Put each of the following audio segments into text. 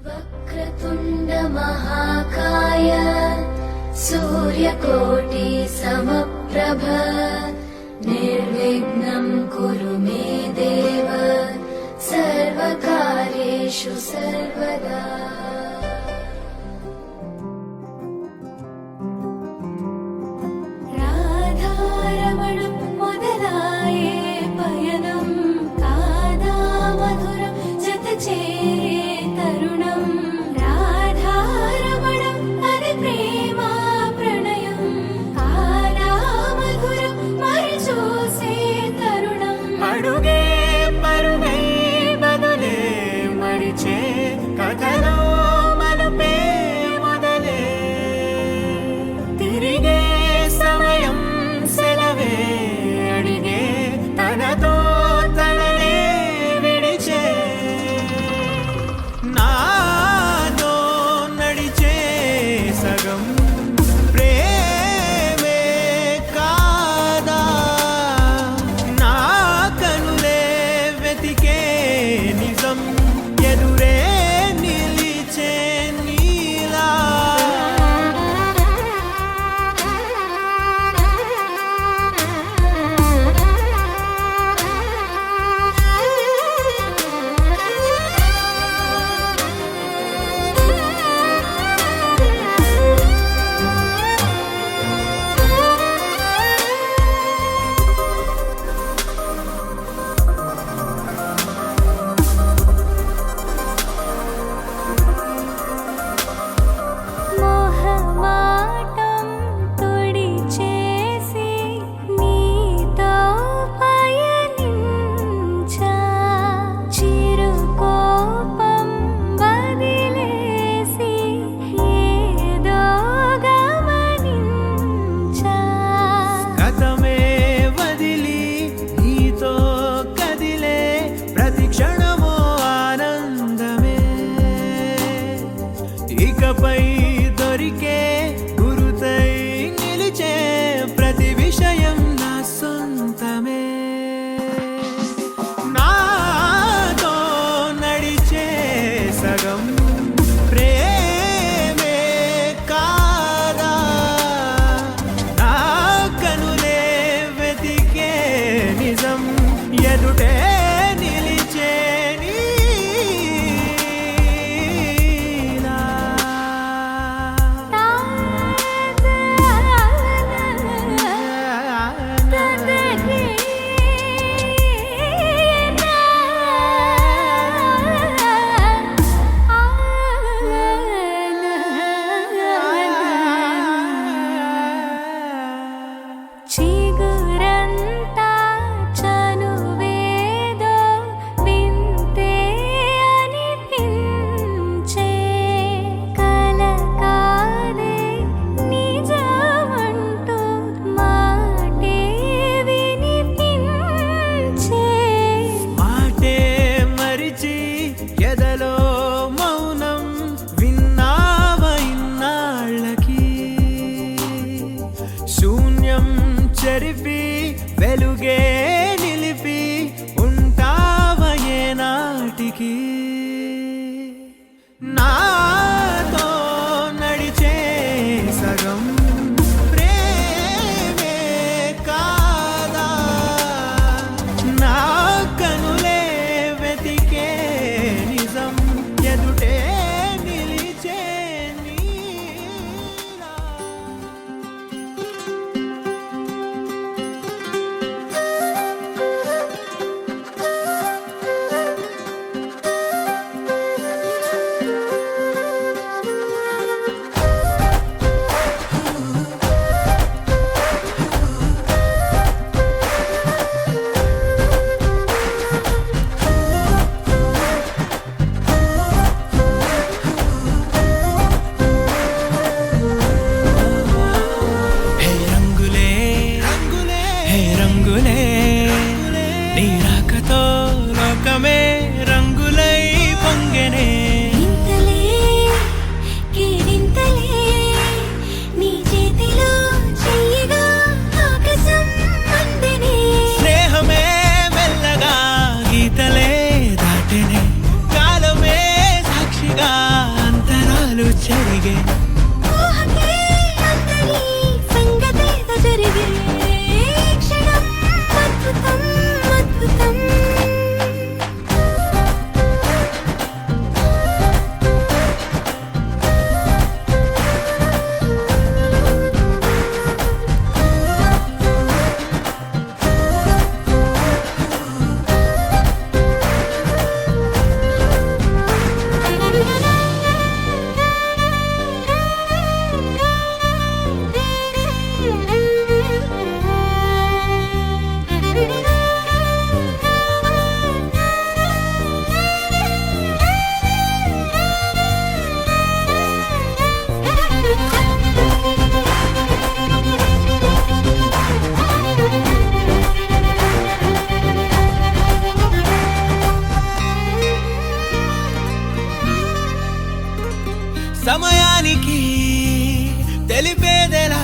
వక్రతుండ మహాకాయ సూర్యకోటి సమప్రభ నిర్విఘ్నం కురు మే దేవ సర్వకార్యేషు సర్వదా. రాధారమణం మొదలాయే పయనం కాదా మధురం జత చేరే తరుణం. రాధారమణం అది ప్రేమ ప్రణయం కాదా మధురం మరి చూసే తరుణం. అడుగే పరుగే బదులే మరిచే కథలో మలుపే మొదలే తిరిగే సమయం సెలవే అడిగే తనతో తననే విడిచే నాతో నడిచే సగం ప్రేమే కాదా. నా కనులే వెతికే నిజం ఎదురే నిలిచే నీలా. మోహమాటం తుడిచేసి నీతో పయనించా. చిరుకోపం వదిలేసి ఏదో గమనించా. గతమే వదిలి నీతో కదిలే ప్రతి క్షణమో ఆనందమే. ఇకపై దొరికే గురుతై నిలిచే ప్రతి విషయం నా సొంతమే. నాతో నడిచే సగం ప్రేమే కాదా. నా కనులే వెతికే నిజం ఎదుటే నిలిచే నీలా. చిగురంతా చనువేదో వింతే అనిపించే. కల కాదే నిజమంటూ మాటే వినిపించే. మాటే మరిచి ఎదలో మౌనం విన్నావ ఇన్నాళ్ళకి. శూన్యం చెరిపి వెలుగే నిలిపి ఉంటావ ఏనాటికి. నాతో నడిచే సగం ప్రేమే కాదా. నా కనులే వెతికే నిజం ఎదుటే నిలిచే నీలా. సమయానికి తెలిపేదెలా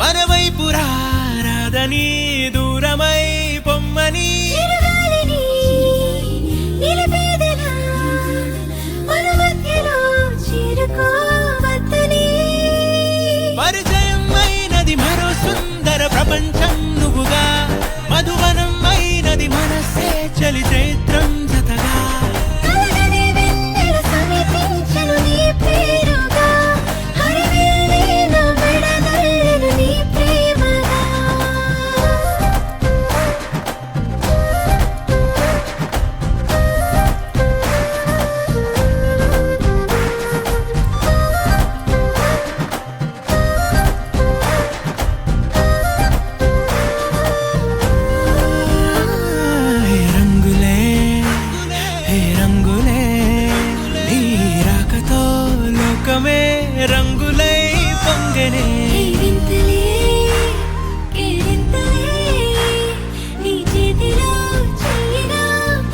మన వైపు రాదని దూరమై పొమ్మని చిరుగాలిని నిలిపేదెలా మన మధ్యలో చేరుకోవద్దని పరిచయం అయినది మరో సుందర ప్రపంచం నువ్వుగా మధువనం అయినది మనసే చలి చైత్రం జతగా కలగని వెన్నెల సమీపించను నీ పేరుగా హరివిల్లే నా మెడనల్లను నీ ప్రేమగా హే రంగులే హే రంగులే నీ రాకతో లోకమే రంగులై పొంగనే కేరింతలే కేరింతలే నీ చేతిలో చెయ్యిగా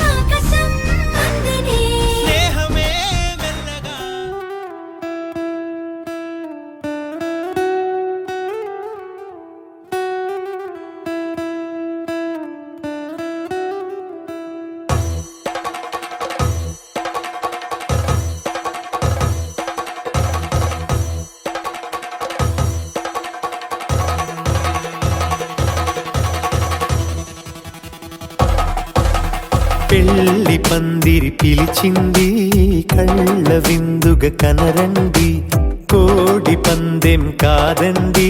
ఆకాశం అందనే స్నేహమే మెల్లగా పెళ్లి పందిరి పిలిచింది కళ్ళ విందుగ కనరండి కోడి పందెం కాదండి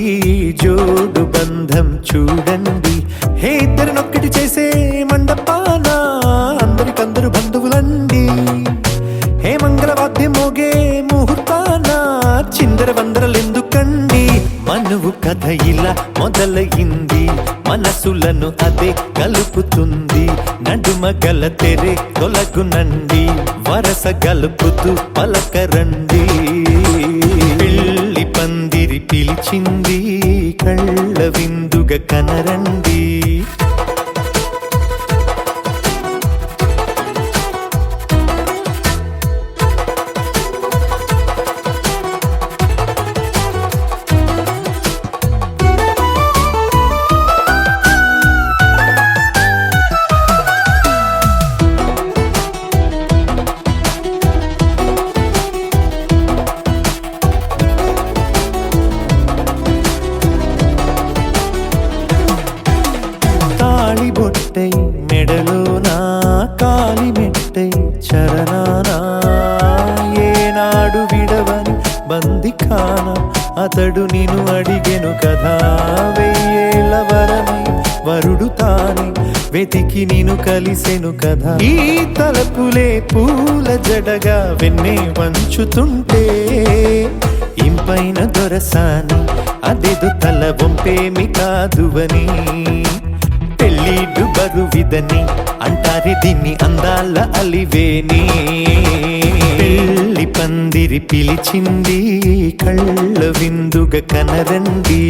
జోడు బంధం చూడండి హే ఇద్దరినొక్కటి చేసే మండపాన అందరికందరు బంధువులండి హే మంగళవాద్యం మోగే ముహూర్తాన చిందర వందరలెందుకండి మనువు కథ ఇలా మొదలయింది మనసులను అదే కలుపుతుంది నడుమ గల తెరే తొలగునండి వరస గలుపుతూ పలకరండి పెళ్లి పందిరి పిలిచింది కళ్ళ విందుగ కనరండి బొట్టై మెడలోనా కాలి మెట్టై చరణానా ఏనాడు విడవని బందిఖాన అతడు నిన్ను అడిగెను కదా వెయ్యేళ్ళ వరమై వరుడు తానే వెతికి నిన్ను కలిసెను కదా ఈ తలపులే పూల జడగా వెన్నే వంచుతుంటే ఇంపైన దొరసాని అదేదో తల వంపేమి కాదువని పెళ్ళిడు బరువిదని అంటారే దీన్ని అందాల అలివేని పెళ్లి పందిరి పిలిచింది కళ్ళ విందుగ కనరండి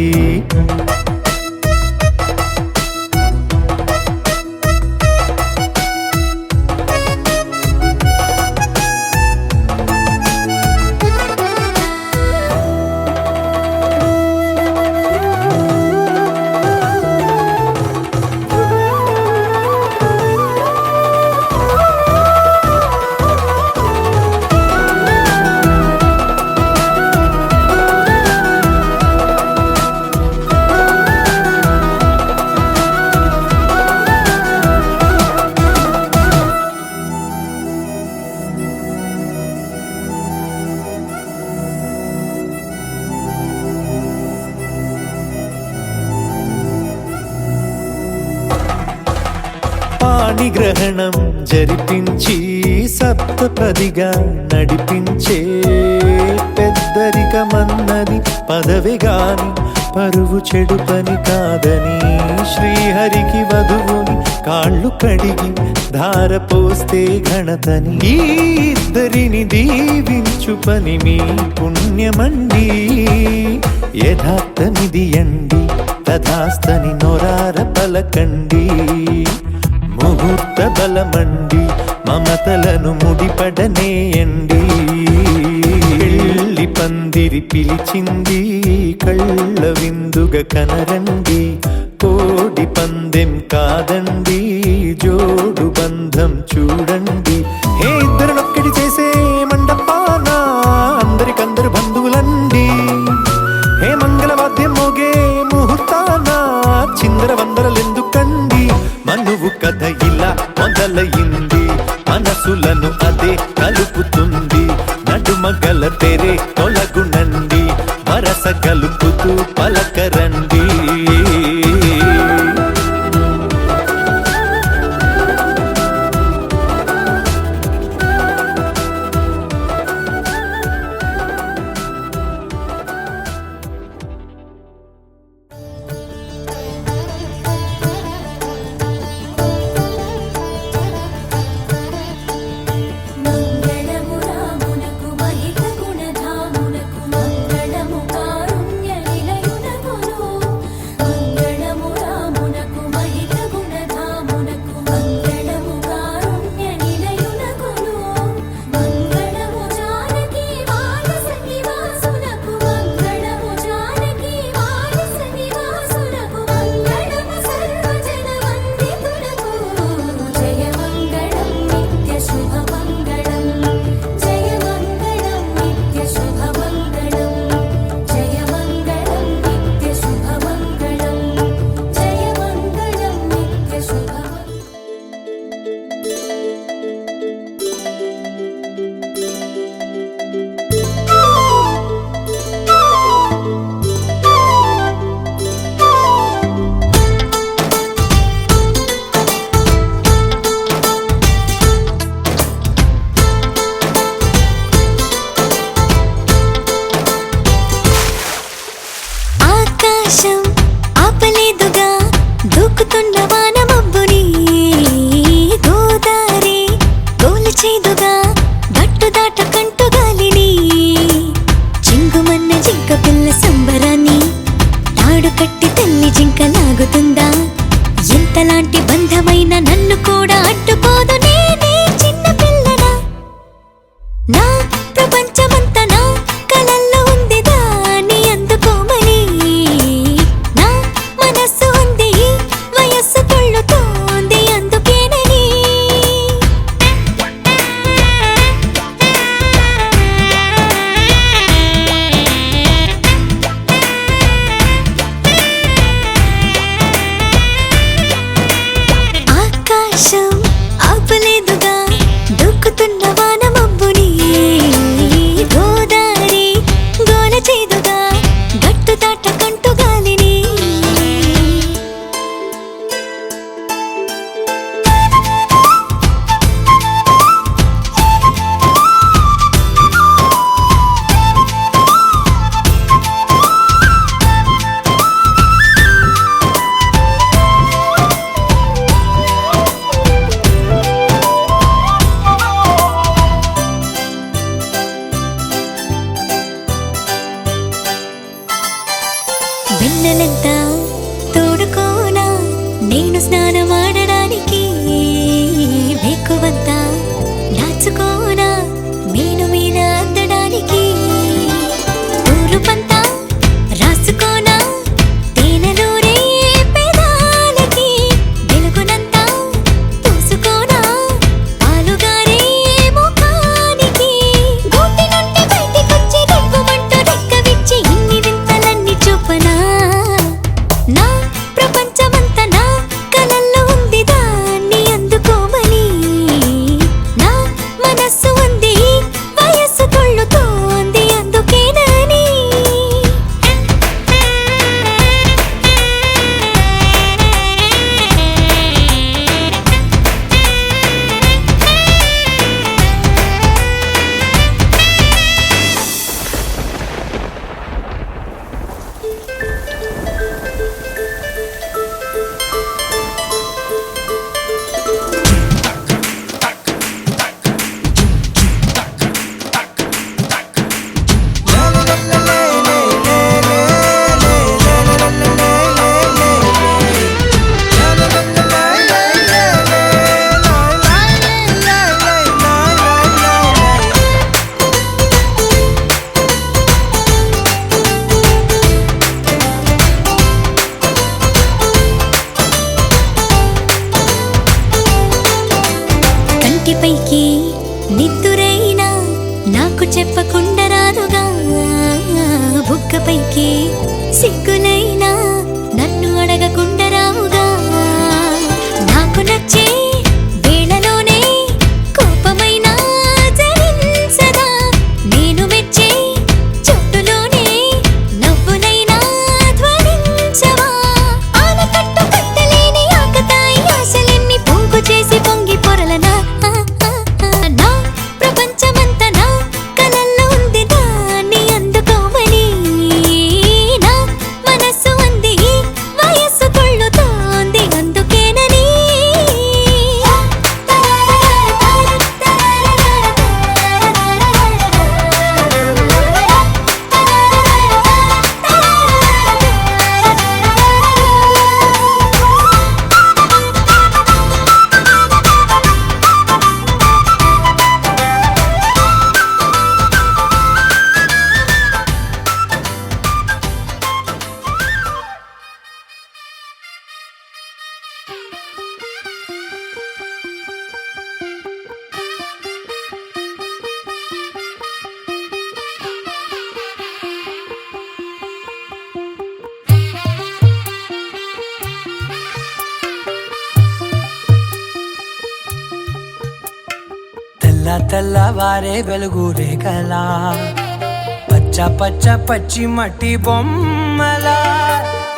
పాణిగ్రహణం జరిపించి సప్తపదిగా నడిపించే పెద్దరికమన్నది పదవి గాని పరువు చెడు పని కాదని శ్రీహరికి వధువుని కాళ్ళు కడిగి ధార పోస్తే ఘనతని ఈ ఇద్దరిని దీవించు పని మీ పుణ్యమండి యథార్థమిది అండి తథాస్తని నొరార పలకండి ముహూర్త బలమండి మమతలను ముడిపడనేయండి పెళ్లి పందిరి పిలిచింది కళ్ళ విందుగా కనరండి కోడి పందెం కాదండి జోడు బంధం చూడండి హే ఇద్దరునొక్కటి చేసే మండపాన అందరికందరు బంధువులండి హే మంగళవాద్యం మోగే ముహూర్తాన చిందర వందరలెందుకండి మనువు కథ ఇలా మొదలయింది మనసులను అదే కలుపుతుంది నడుమగల తెరే తొలగునండి వరస కలుపుతూ పలకరండి మంగళము రామునకు మహిత గుణధామునకు మంగళము కారుణ్య నిలయునకును మంగళము రామునకు మహిత గుణధామునకు మంగళము కారుణ్య నిలయునకును మంగళము జానకి వారస నివాసునకు మంగళము జానకి వారస నివాసునకు మంగళము సర్వజన వందితునకు జయ మంగళం నిత్య శుభ మంగళం జయ మంగళం నిత్య శుభ మంగళం జయ మంగళం నిత్య శుభ మంగళం జయ మంగళం నిత్య శుభ ఆకాశం ఆపలేదుగా దూకుతున్న వానమబ్బుని గోదారి గోలచేదుగా గట్టు దాటకంటు గాలిని చింగుమన్న జింక పిల్ల సంబరాన్ని తాడు కట్టి తల్లి జింక లాగుతుందా ఎంతలాంటి బంధమైన నన్ను కూడా అడ్డుకోదు నేనే చిన్న పిల్లనా నా ప్రపంచమంతా నా కలల్లో ఉంది దాన్ని అందుకోమని నా మనస్సు ఉంది ఈ వయస్సు కొళ్ళుతోంది అందుకేనని ఆకాశం ఆపలేదుగా దూకుతున్న వానమబ్బుని గోదారి గోలచేదుగా గట్టు దాటకంటు గాలిని వెన్నెలంతా తోడుకోనా నేను స్నానమాడడానికి వేకువంతా దాచుకోనా నేను మీద అద్దడానికి తూరు పంతా రాసుకోనా తేనెలూరే పెదాలకి వెలుగునంతా పూసుకోనా పాలుగారే ముఖానికి గూటి నుండి బయటికొచ్చి రెక్కుమంటూ రెక్క విచ్చి ఇన్ని వింతలన్నీ చూపనా నాకు చెప్పకుండా రాదుగా బుగ్గపైకి సిగ్గులైనా నన్ను అడగకుండా రావుగా నాకు నచ్చే వేళలోనే కోపమైనా జరించదా నేను మెచ్చే చోటులోనే నవ్వులైనా ధ్వనించవా ఆనకట్టు కట్టలేని ఆకతాయి ఆశలెన్ని పోగు చేసి పొంగి పొరలనా నా ప్రపంచమంతా నా కలల్లో ఉంది దాన్ని అందుకోమని నా మనస్సు అంది ఈ వయస్సు కొళ్ళుతోంది అందుకేనని తెల్లవారే వెలుగు రేఖలా పచ్చ పచ్చ పచ్చి మట్టి బొమ్మలా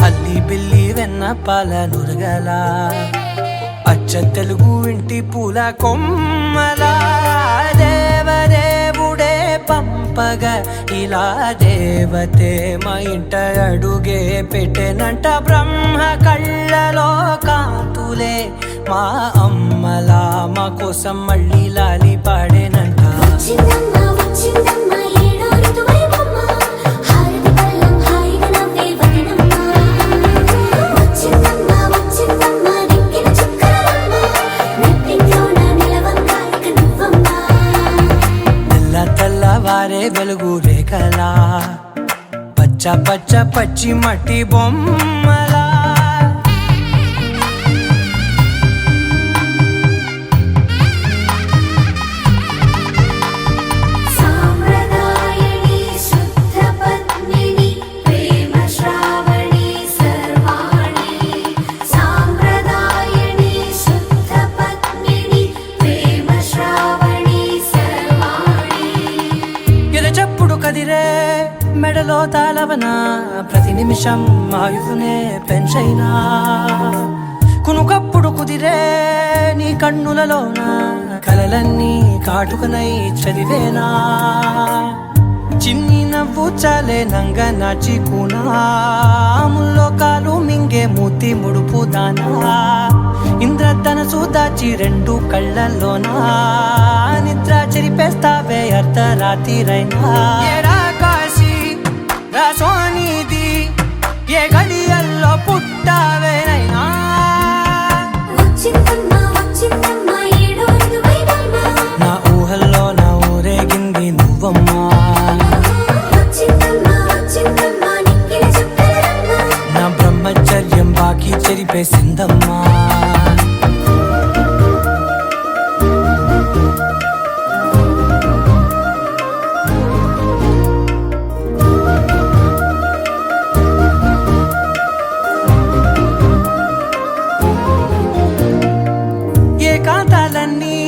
అల్లి బిల్లి వెన్న పాల నురగలా అచ్చ తెలుగు ఇంటి పూల కొమ్మలా దేవదేవుడే పంపగ ఇలా దేవతే మా ఇంట అడుగే పెట్టెనంట బ్రహ్మ కళ్ళలో కాంతులే మా అమ్మలా మా కోసం మళ్ళీ లాలి పాడేనంట వచ్చిందమ్మా వచ్చిందమ్మా ఏడో ఋతువైవమ్మ హారతి పళ్ళం హాయిగా నవ్వే వదనమ్మ వచ్చిందమ్మా వచ్చిందమ్మా దిక్కిన చుక్కలమ్మ నెట్టింట్లోన నిలవంగా ఇక నువ్వమ్మా తెల్లవారే వెలుగు రేఖలా పచ్చ పచ్చ పచ్చి మట్టి బొమ్మలా సాంప్రదాయని శుద్ధ పద్మిని ప్రేమ శ్రావణి సర్వాణి సాంప్రదాయని శుద్ధ పద్మిని ప్రేమ శ్రావణి సర్వాణి ఎరచప్పుడు కదిరే మెడలో తాళవన ప్రతి నిమిషం ఆయుధునే పెంచైనా కునుకప్పుడు కుదిరే నీ కన్నులలోన కలలన్నీ కాటుకనై చదివేనా చిన్ని నవ్వు చాలే నంగ నాచి కూనాముల్లో కాలు మింగే మూతి ముడుపు దానా ఇంద్రధనసు దాచి రెండు కళ్ళల్లోనా నిద్ర చెరిపేస్తావే అర్ధరాత్రిరైనా ఏరా కాశీ రాసోనిది ఏ గడియల్లో పుట్టావేనైనా వచ్చిందమ్మా వచ్చిందమ్మా ఏడో ఋతువైవమ్మ నా ఊహల్లో నా ఊరేగింది నువ్వమ్మా వచ్చిందమ్మా వచ్చిందమ్మా నిక్కిన చుక్కలమ్మ నా బ్రహ్మచర్యం బాకీ చెరిపేసిందమ్మా ఏకాంతాలన్నీ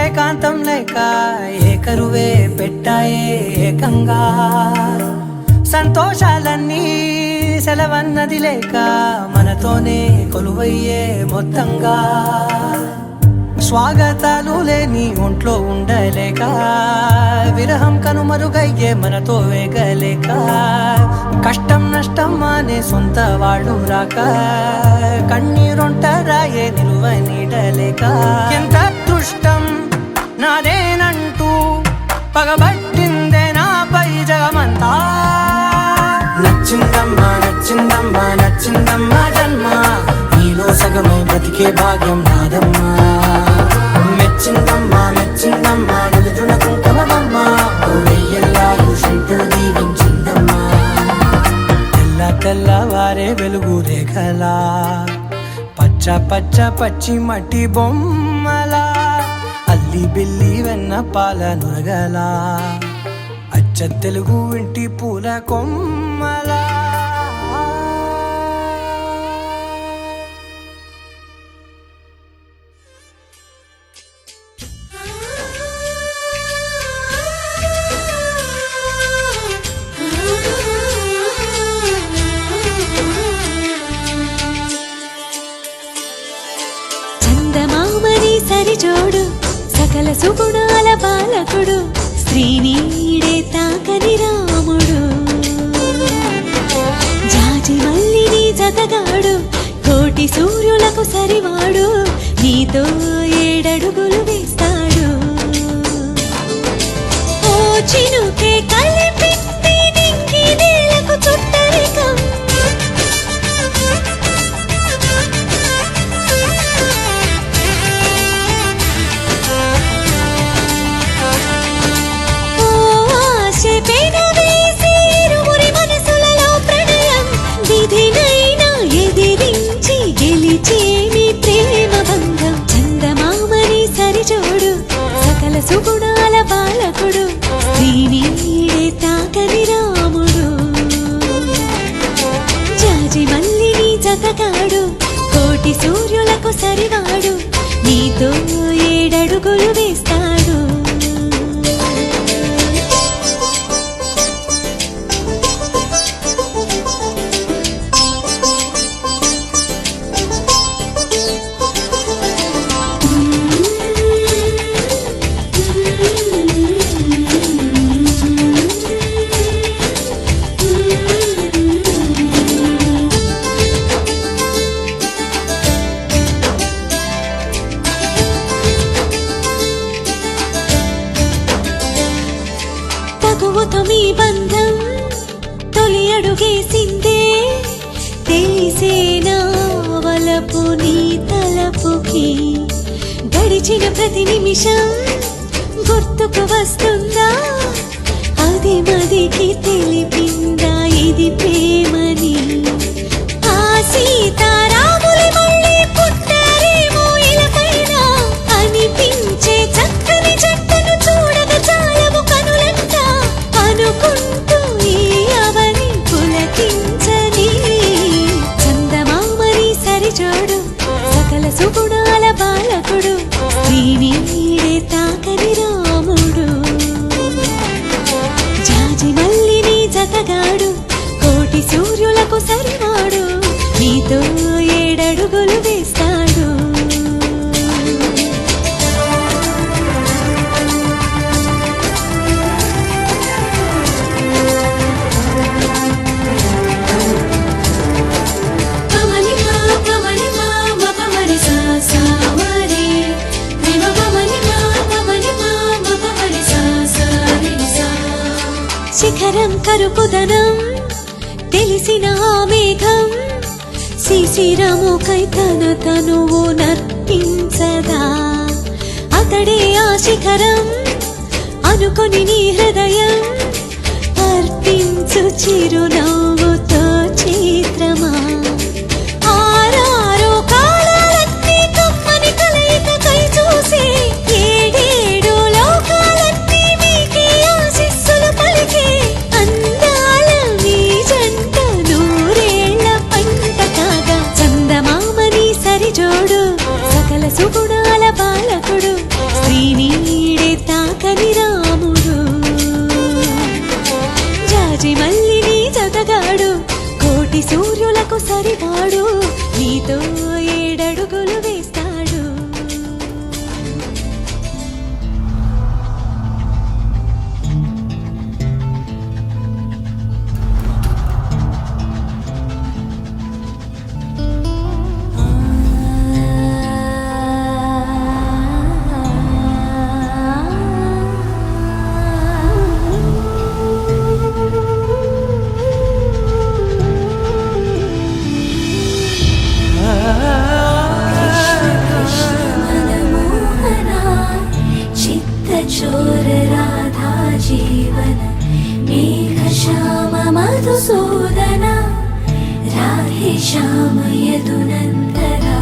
ఏకాంతం లేక ఏకరువే పెట్టాయే ఏకంగా సంతోషాలన్నీ సెలవన్నది లేక మనతోనే కొలువయ్యే మొత్తంగా స్వాగతాలు లేని ఒంట్లో ఉండలేక విరహం కనుమరుగయ్యే మనతో వేగలేక కష్టం నష్టం అనే సొంత వాళ్ళు రాక కన్నీరొంటరాయే నిలువ నీడలేక ఎంత అదృష్టం నాదేనంటూ పగబట్టిందే నాపై జగమంతా నచ్చిందమ్మా నచ్చిందమ్మా నచ్చిందమ్మా జన్మ నీలో సగమై బ్రతికే భాగ్యం నాదమ్మా మెచ్చిందమ్మా మెచ్చిందమ్మా నిలుచున కుంకుమమ్మా వెయ్యల్లాగు శంకులు దీవించిందమ్మా తెల్లవారే వెలుగు రేఖలా పచ్చ పచ్చ పచ్చి మట్టి బొమ్మలా అల్లి బిల్లి వెన్న పాల నురగలా తెలుగు ఇంటి పూల కొమ్మలా చందమామని సరిజోడు సకల సుగుణాల బాలకుడు శ్రీనీడే తాకని రాముడు జాజి మల్లిని జతగాడు కోటి సూర్యులకు సరివాడు నీతో ఏడడుగులు వేస్తాడు ఓ చినుకే కలిపింది నింగి నేలకు చుట్టరికం సుగుణాల బాలకుడు శ్రీనీడే తాకని రాముడు జాజి మల్లిని జతగాడు కోటి సూర్యులకు సరివాడు నీతో ఏడడుగులు వేస్తాడు తగువతో మీ బంధం తొలి అడుగేసిందే తెలిసేనా వలపు నీ తలపుకి గడిచిన ప్రతి నిమిషం గుర్తుకు వస్తుందా అది మదికి తెలిపిందా ఇది ప్రేమని ఆ సీతారాములు మళ్ళీ పుట్టారేమో ఇలపైన అనిపించే చక్కని చెట్టును చూడగా చాలవు కనులంట అనుకుంటూ ఈ అవని పులకించని చందమామని సరిజోడు సకల సుగుణాల బాలకుడు శ్రీనీడే తాకని రాముడు జాజి మల్లిని జతగాడు కోటి సూర్యులకు సరివాడు నీతో ఏడడుగులు వేస్తాడు శిఖరం కరుకుదనం తెలిసిన ఆ మేఘం శిశిరముకై తన తనువు నర్పించదా అతడే ఆ శిఖరం అనుకొని నీ హృదయం అర్పించు చిరునవ్వుతో చిత్రమా ఆరారో కాలాలన్నీ కమ్మని కలయికకై చూసే ఏడేడు లోకాలన్నీ మీకే ఆశీస్సులు పలికే అందాల మీ జంట నూరేళ్ల పంట కాగా చందమామని సరిజోడు సకల సుగుణాల బాలకుడు శ్రీనీడే తాకని రాముడు జాజి మల్లిని జతగాడు కోటి సూర్యులకు సరివాడు నీతో ఏడడుగులు వేస్తాడు चोर राधा जीवन मेघ श्याम मधुसूदन राधे श्याम यदुनन्दना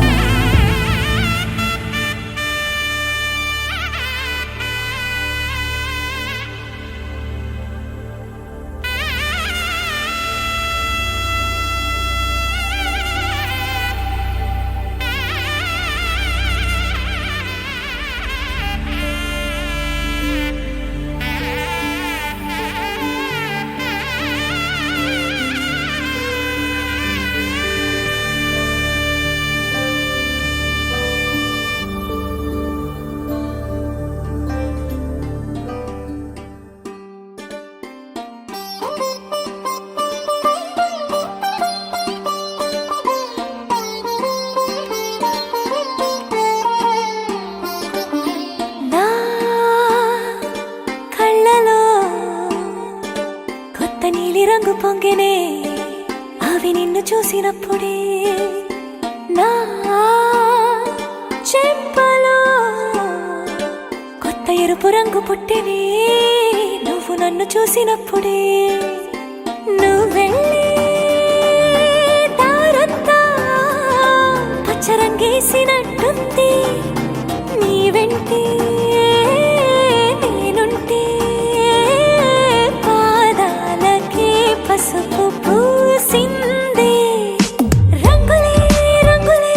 కళ్ళలోకి రంగు పొంగినే అవి నిన్ను చూసినప్పుడే నా చెంపలో కొత్త ఎరుపు రంగు పుట్టినే నువ్వు నన్ను చూసినప్పుడే నువ్వెళ్ళే దారంతా పచ్చరంగేసినట్టుంది నీ వెంటే నేనుంటే పాదాలకే పసుపు పూసిందే రంగులే రంగులే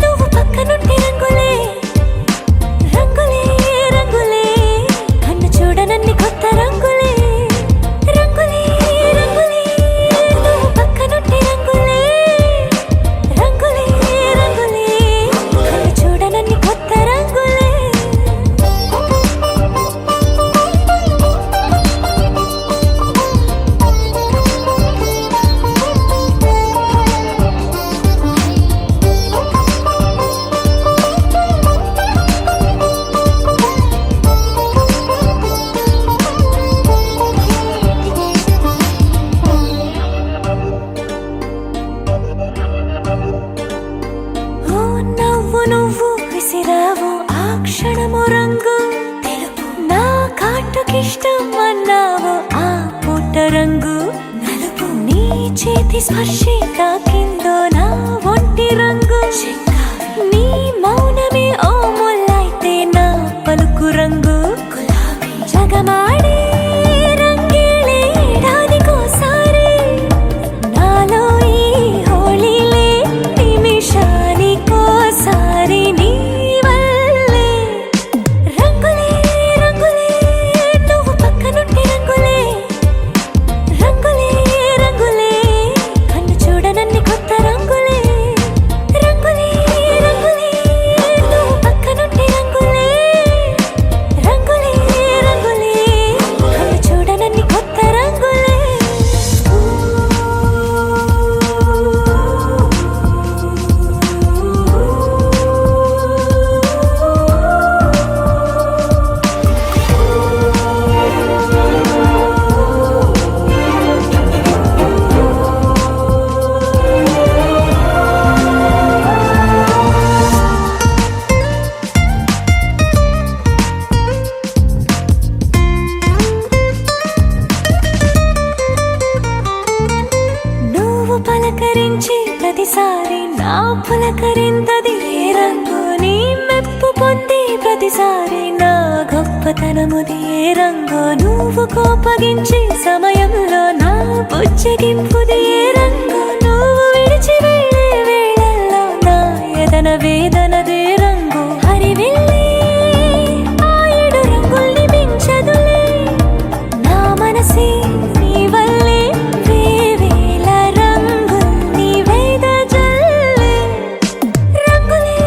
నువ్వు పక్కనుంటే రంగులే రంగులే రంగులే కన్ను చూడనన్ని కొత్త రంగులే రంగులే రంగులే నువ్వు పక్కనుంటే రంగులే రంగులే రంగులే కన్ను చూడనన్ని కొత్త రంగులే ఓ నవ్వు నువ్వు విసిరావు ఆ క్షణము రంగు తెలుపు నా కాటుకిష్టం అన్నావు ఆ పుట్ట రంగు నలుపు నీ చేతి స్పర్శే తాకిందో నా ఒంటి రంగు నీ మౌనమే ఓ ముల్లైతే నా పలుకు రంగు గులాబీ జగమాడే రంగేలే ఏడాదికోసారి నాలో ఈ హోళీలే నిమిషానికోసారి నీ వల్లే రంగులే రంగులే నువ్వు పక్కనుంటే రంగులే రంగులే రంగులే కన్ను చూడనన్ని కొత్త రంగులే రంగులే రంగులే నువ్వు పక్కనుంటే రంగులే రంగులే రంగులే కన్ను చూడనన్ని కొత్త రంగులే నువ్వు పలకరించి ప్రతిసారి నా పులకరింతది ఏ రంగు నీ మెప్పు పొంది ప్రతిసారి నా గొప్పతనముది ఏ రంగు నువ్వు కోపగించి సమయంలో నా బుజ్జగింపుది ఏ రంగు నువ్వు విడిచి వెళ్ళే వేళల్లో నా ఎదన వేదనదే రంగు హరివిల్లే ఆ ఏడు రంగుల్ని మించదులే నా మనసే నీ వల్లే వేవేల రంగుల్ని వెదజల్లే రంగులే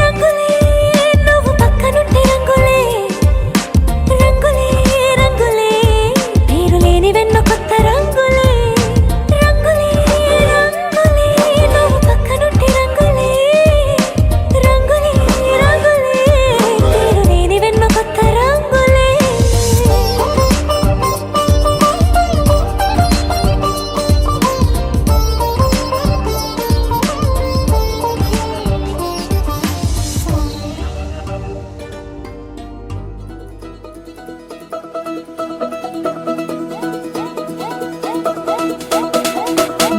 రంగులే నువ్వు పక్కనుంటే రంగులే రంగులే రంగులే పేరు లేని వెన్నో కొత్త రంగులే రంగులే రంగులే నువ్వు పక్కనుంటే రంగులే రంగులే రంగులే పేరు లేని వెన్నో కొత్త రంగులే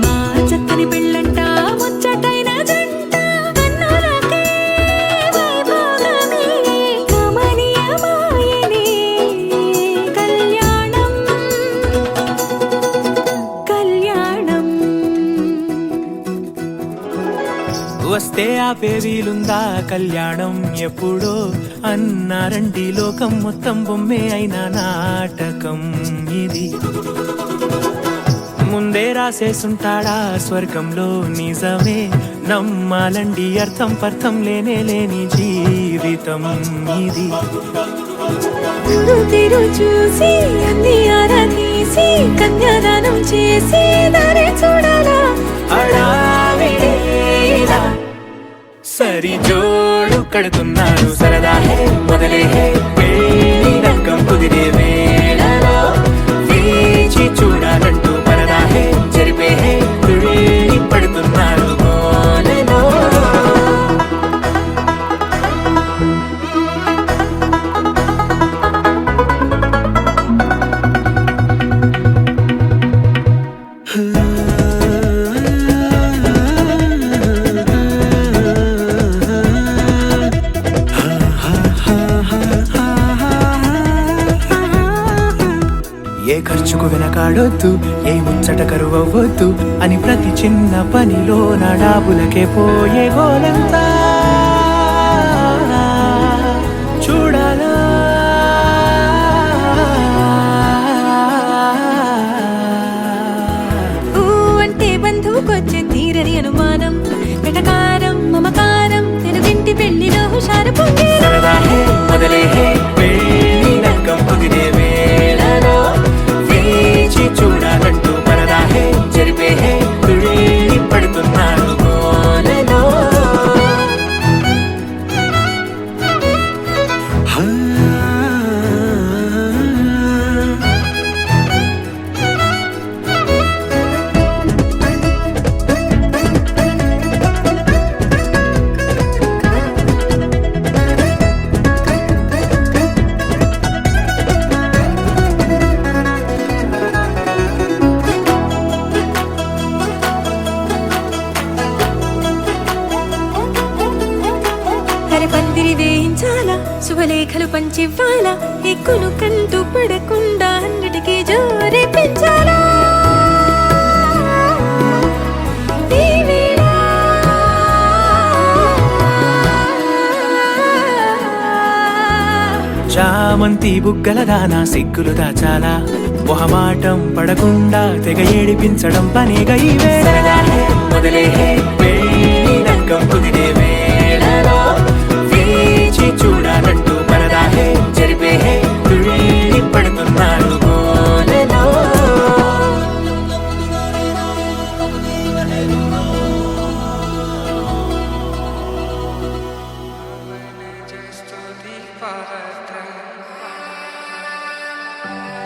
మా చక్కని పెళ్ళంట ముచ్చటైన జంట కన్నులకే వైభోగమే కమనీయమాయనే కళ్యాణం కళ్యాణం వస్తే ఆపే వీలుందా కళ్యాణం ఎప్పుడో అన్నారండి లోకం మొత్తం బొమ్మే అయిన నాటకం ఇది ముందే రాసేసుంటాడా స్వర్గంలో నిజమే నమ్మాలండి అర్థం పర్థం లేనే లేని జీవితం ఇది తీరు చూసి అన్ని ఆరాధీసి కన్యాదానం చేసి దారి చూడాలా హడావిడిలా సరి జోడు కడుతున్నారు సరదా హే మొదలే హే పెళ్లి నక్కం కుదిరే వేళలో వేచి చూడాలంటూ ఏ ఖర్చుకు వెనకాడొద్దు, ఏ ముచ్చట కరువవ్వొద్దు అని ప్రతి చిన్న పనిలో నా డాబులకే పోయే గోలంతా చూడాలా. ఊ అంటే బంధువుకొచ్చే తీరని అనుమానం, వెటకారం మమకారం తెలుగింటి పెళ్లిలో హుషారు పొంగే సరదా హే మొదలే హే పెళ్ళి నక్కం కుదిరే వేళలో వేచి చూడాలంటూ పరదా హే జరిపే హే తుళ్ళి పడుతున్నాను కోలలో. పందిరి వేయించాలా, శుభలేఖలు పంచివ్వాలా, ఎక్కును కంటూ పడకుండా అన్నిటికీ జోరే పెంచాలా. ఈ వేళ చామంతి బుగ్గల దానా సిగ్గులు దాచాలా, మొహమాటం పడకుండా తెగ ఏడిపించడం పనిగా ఈ వేళ మొదలే హే పెళ్ళి నక్కం కుదిరే వేళలో వేచి చూడాలంటూ పరదా హే జరిపే హే తుళ్ళి పడుతున్నాను కోలలో.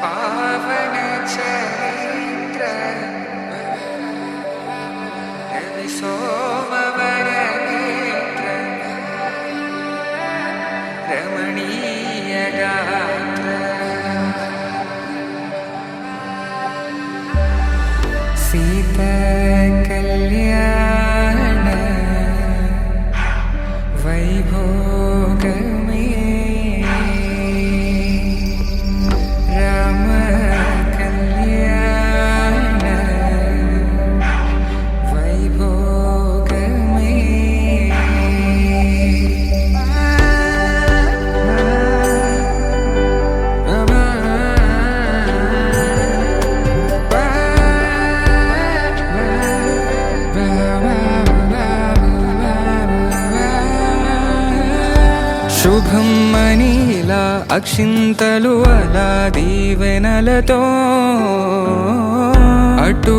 పావన చరిత్ర రవి సోమవర నేత్ర రమణీయ గాత్ర సీత కళ్యాణ వైభోగమే రామ కళ్యాణ వైభోగమే. శుభం మనీలా అక్షింతలు అలా దీవెనలతో అటు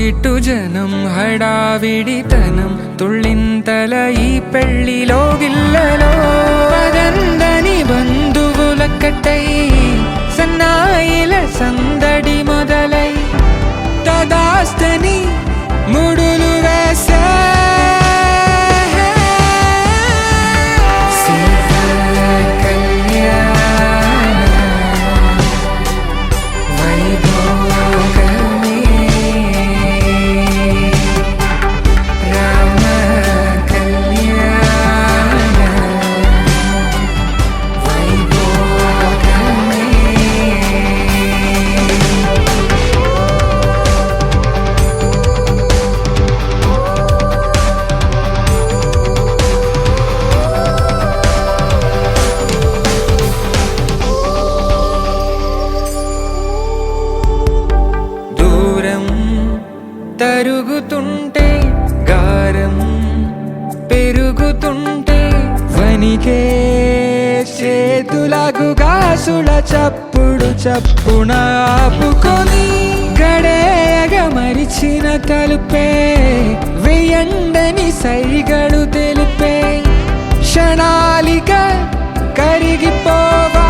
ఇటు జనం హడావిడితనం తుళ్ళింతల ఈ పెళ్లిలో గిల్లలో పదందని బంధువుల కట్టై సన్నాయిల సందడి మొదలై తదాస్తని ముడులు వేసే తరుగుతుంటే గారం పెరుగుతుంటే వనికే చేతులకు గాసుల చప్పుడు చప్పున ఆపుకొని గడేయగ మరిచిన తలుపే వెయ్యండని సైగడు తెలిపే క్షణాలిక కరిగిపోవా.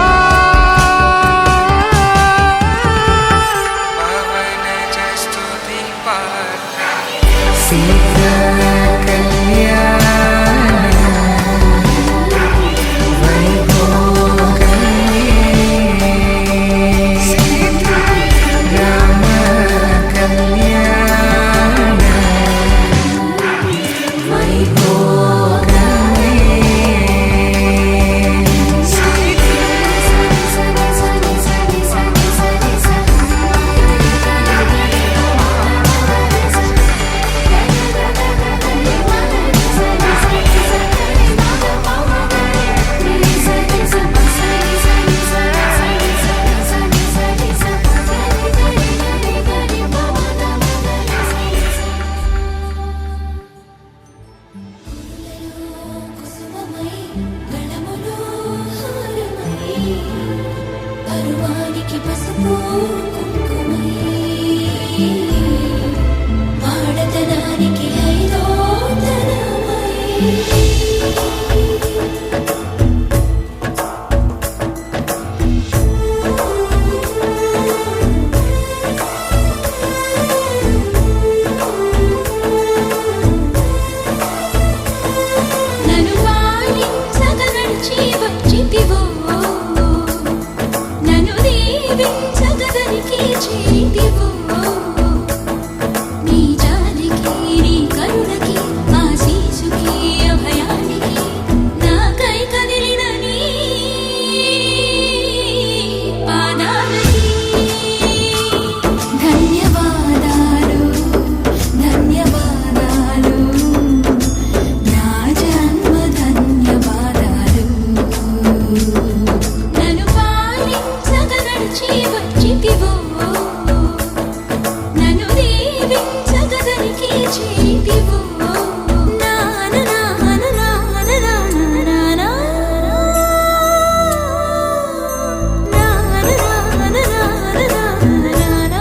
కుంకుమై ఆడతనానికి ఐదో తరమై నన్ను పాలించగా నడిచి వచ్చితివో నన్ను దీవించగా దరికి చేతివో నీ జాలికి నీ కరుణకి ఆశీసుకి అభయానికి నాకై కదిలిన నీ పాదాలకి ధన్యవాదాలు ధన్యవాదాలు నా జన్మ ధన్యవాదాలు నన్ను పాలించగా నడిచి వచ్చితివో నన్ను దీవించగా దరికి చేతివో నా నా నా నా నా నా నా నా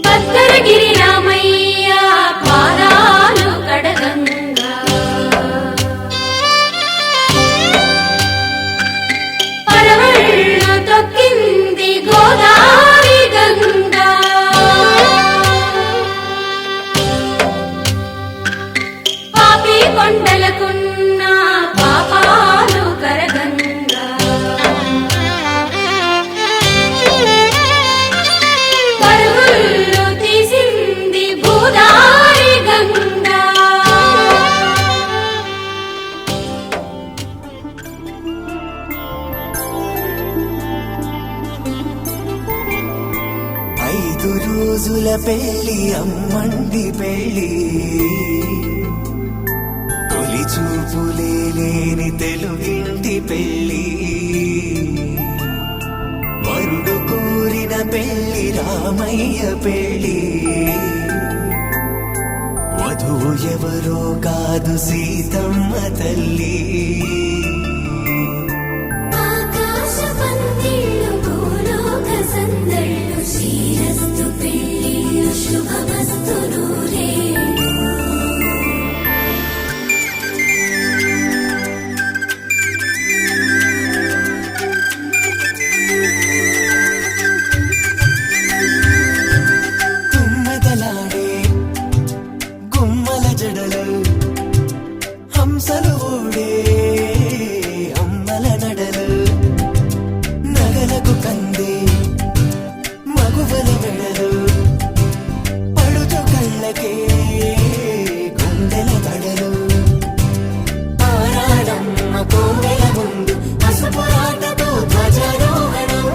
భద్రగిరి రామయ్య పాదాలు కడగంగా పరవళ్ళు తొక్కింది గోదావరి గంగా పాపి కొండలకున్న పాపాలు కరగంగా పరుగులు తీసింది భూదారి గంగా ఐదు రోజుల పెళ్లి అమ్మండి పెళ్లి తొలి చూపులే లేని తెలుగింటి పెళ్లి వరుడు కోరిన పెళ్లి రామయ్య పెళ్లి వధువు ఎవరో కాదు సీతమ్మ తల్లి ఆకాశ పందిళ్ళు భూలోక సందళ్ళు శ్రీరస్తు పెళ్ళిళ్ళు శుభమస్తు నూరేళ్ళు తుమ్మెదలాడే గుమ్మల జడలు హంసలు ఊడే అమ్మల నడలు నగలకు కంది మగువల మెడలు పడుచు కళ్ళకే గుండెల తడలు ఆరాడమ్మ కోవెల ముందు పసుపురాటతో ధ్వజారోహణం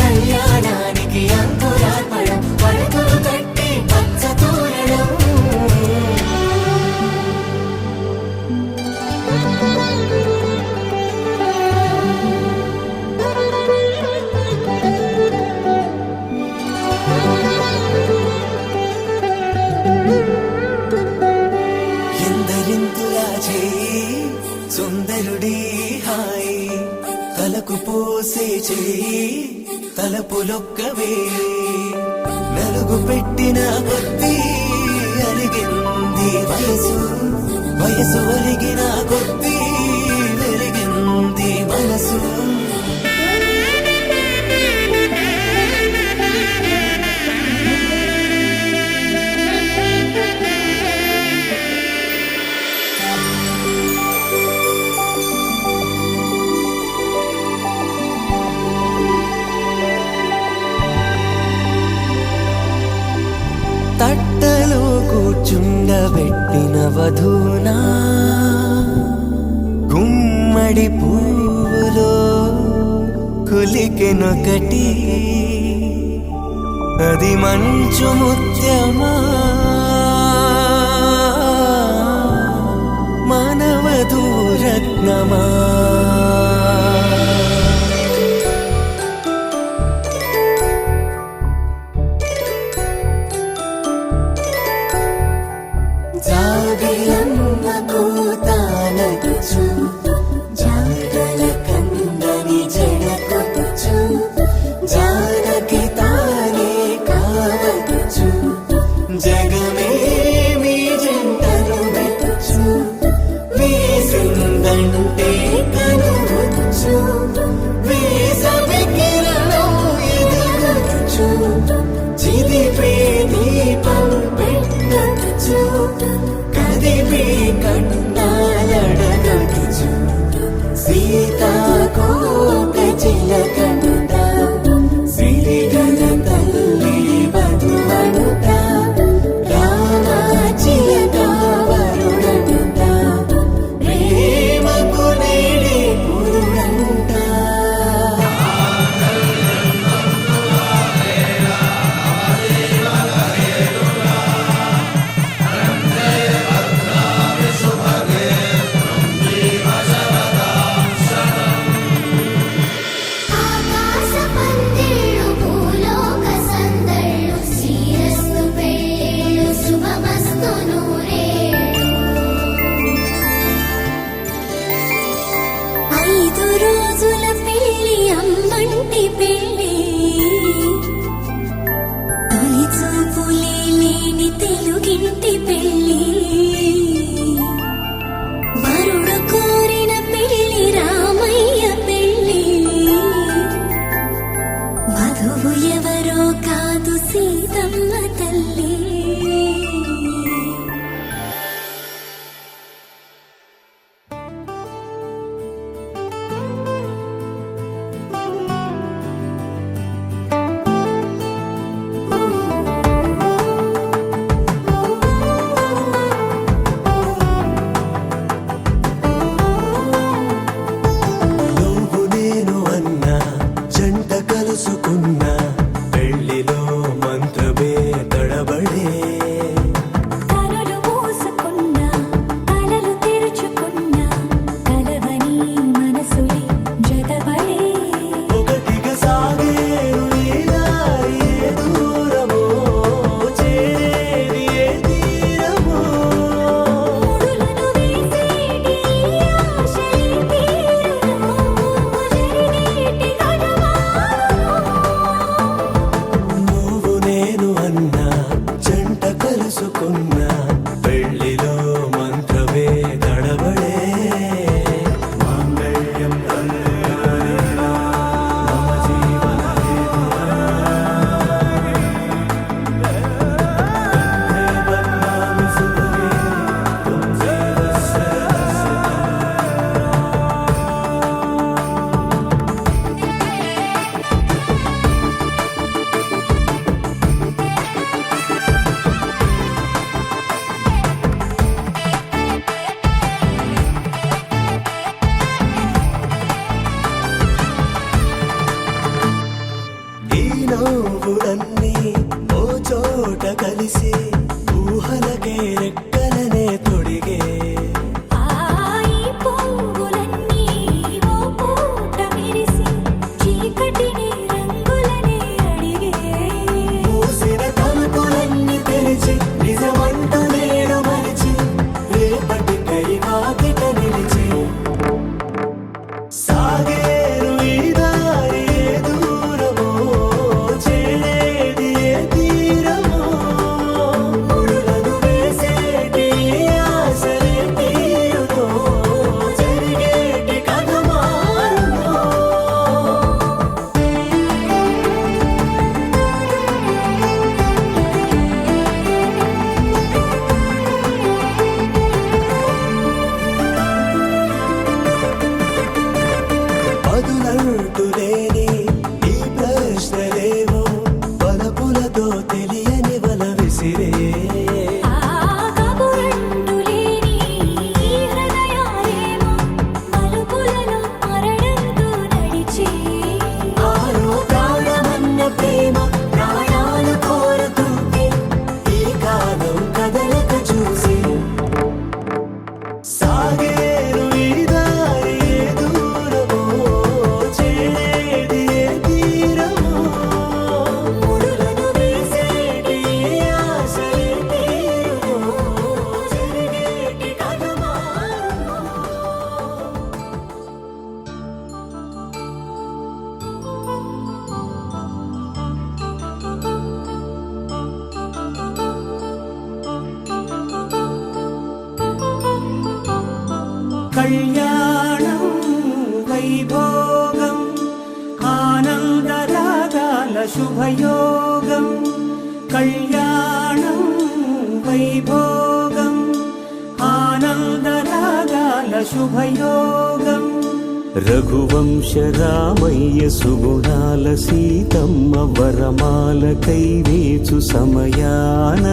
కళ్యాణానికి అంకురార్పణం పడుతులు కట్టి పచ్చ తోరణం ఎందరింతులా చేయి సుందరుడి హాయి తలకు పోసే చేయి తలపులొక్కవే నలుగు పెట్టిన కొద్దీ అలిగింది వయసు వయసు ఒలిగిన కొద్దీ వెలిగింది మనసు తట్టలో కూర్చుండబెట్టిన వధూనా గుమ్మడి పువ్వులో కులికెనొకటి అది మంచు ముత్యమా మానవధూ రత్నమా జాబిలమ్మ కూతానగుచు జాడల కందని జడకొట్టుచు జానకి తానే కావదుచు జగమే మీ జంటను వెతుచు వీసిందంటే కనువచ్చు వేసవి కిరణం ఎదుగుచు చిదిపే దీపం పెట్టచ్చు కదిపే కట్టాలడగచ్చు సీతాకోక చిలకనుట సిరిగన తల్లి వధువనుట రామాచిలక వరుడనుట ప్రేమకు నేడే పురుడంట ఆకాశ పందిళ్ళు భూలోక సందళ్ళు శ్రీరస్తు పెళ్ళిళ్ళు శుభమస్తు నూరేళ్ళు 5 రోజుల పెళ్ళి అమ్మంటి పెళ్ళి తొలి చూపులే లేని తెలుగింటి పెళ్ళి వరుడు కోరిన పెళ్ళి రామయ్య పెళ్ళి వధువు ఎవరో కాదు సీతమ్మ తల్లి నువ్వు నేను అన్నా జంట కలుసుకున్నా పెళ్లిలో మంత్రమే తడబడే కలలు మూసుకున్నా కలలు తెరుచుకున్నా కలవని మనసులే జతపడే ఒకటిగా సాగేరు ఈ దారి ఏ దూరమో చేరేది ఏ తీరమో ముడులను వేసేటి ఆశలే తీరును జరిగేటి కథమారును నువ్వు నేను అన్నా జంట కలుసుకున్నా పెళ్లిలో మంత్రమే తడబడే మాంగళ్యం కళ్యాణేన మమ జీవన బన్నామి సుభగే తుమ్ జీవస్య ఈ నవ్వులన్నీ ఓ చోట కలిసి ఊహలకే రెక్కలనే తొడిగే ఈ పువ్వులన్నీ ఓ పూట విరిసి చీకటిని రంగులనే అడిగే మూసిన తలుపులన్నీ తెరిచి నిజమంటూ నేడు మరిచి రేపటికై వాకిట నిలిచి సాగేరు ఈ దారి ఏ దూరమో చేరేది ఏ తీరమో ముడులను వేసేటి ఆశలే తీరునో జరిగేటి కథ మారునో బదులంటూ లేని ఈ ప్రశ్నలేవో బలపులతో తెలియని వల విసిరే కబురంటూ లేని ఈ హృదయాలేమో మలుపులలో మరణంతో నడిచే ఆరో ప్రాణమన్న ప్రేమ ప్రాణాలు కళ్యాణం వైభోగం ఆనందరాగాల శుభయోగం కళ్యాణం వైభోగం ఆనందరాగాల శుభయోగం రఘువంశ రామయ్య సుగుణాల సీతమ్మ వరమాల కైవేచు సమయాన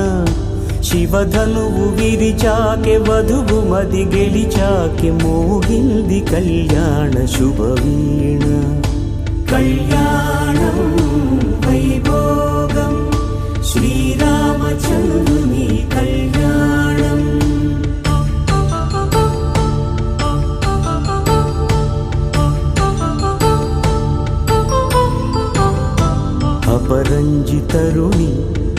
శివధనువు విరిచాకె వధువు మది గెలిచాకె మోగింది కళ్యాణ శుభవీణ కళ్యాణం వైభోగం శ్రీరామచంద్రుని కళ్యాణం అపరంజితరుణి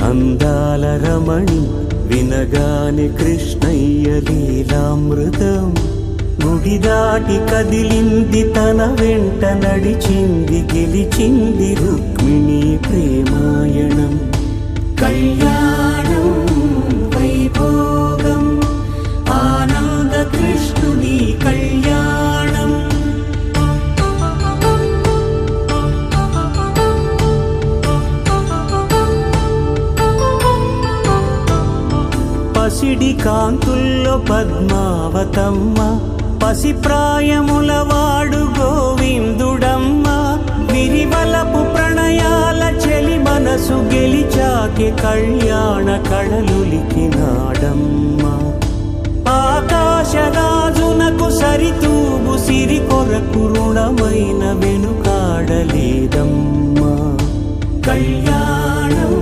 అందాల రమణి వినగానే కృష్ణయ్య లీలామృతం గుడి దాటి కదిలింది తన వెంట నడిచింది గెలిచింది రుక్మిణి ప్రేమాయణం కళ్యాణం వైభోగం ఆనంద కృష్ణుని కళ్యాణం పసిడి కాంతుల్లో పద్మావతమ్మ పసిప్రాయముల వాడు గోవిందుడమ్మ విరివలపు ప్రణయాల చెలి మనసు గెలిచాకె కళ్యాణ కళలులికినాడమ్మ ఆకాశరాజునకు సరితూగు సిరి కొరకు రుణమైన వెనుకాడలేదమ్మా కళ్యాణం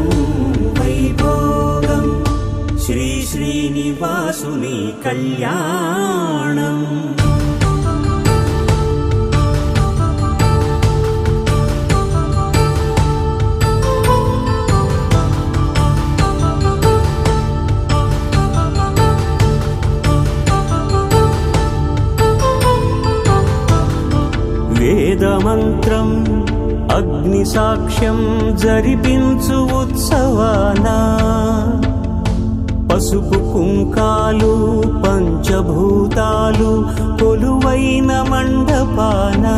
వైభోగం శ్రీ శ్రీనివాసుని కళ్యాణం వేదమంత్రం అగ్ని సాక్ష్యం జరిపించు ఉత్సవానా పసుపు కుంకాలు పంచభూతాలు కొలువైన మండపానా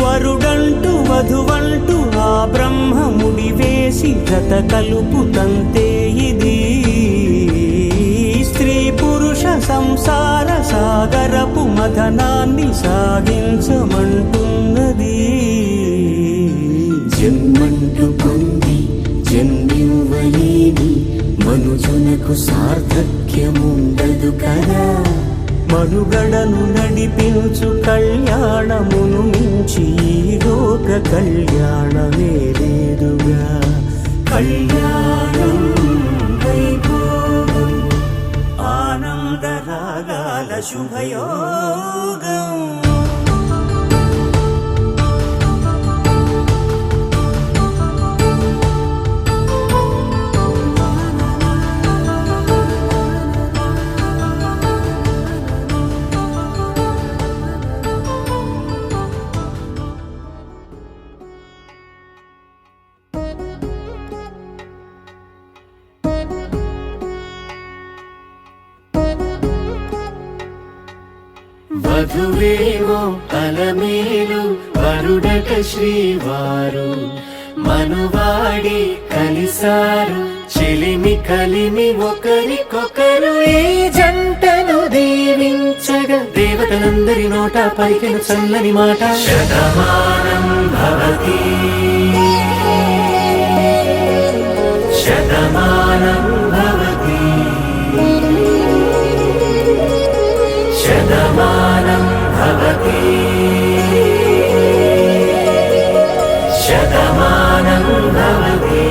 వరుడంటూ వధువంటూ ఆ బ్రహ్మముడి వేసి జత కలుపు తంతే ఇది స్త్రీ పురుష సంసార సాగరపు మథనాన్ని సాగించమంటున్నది జన్మంటూ పొంది జన్మివ్వలేని మనుజునకు సార్థక్యముండదు కదా మనుగడను నడిపించు కళ్యాణమును మించి ఈ లోక కళ్యాణమే లేదుగా కళ్యాణం వైభోగం ఆనందరాగాల శుభయోగం వధువేమో అలమేలు వరుడట శ్రీవారు మనువాడి కలిసారు చెలిమి కలిమి ఒకరికొకరు ఈ జంటను దీవించగా దేవతలందరి నోట పలికిన చల్లని మాట శతమానం భవతి శతమానం భవతి శతమానం భవతి శతమానం భవతి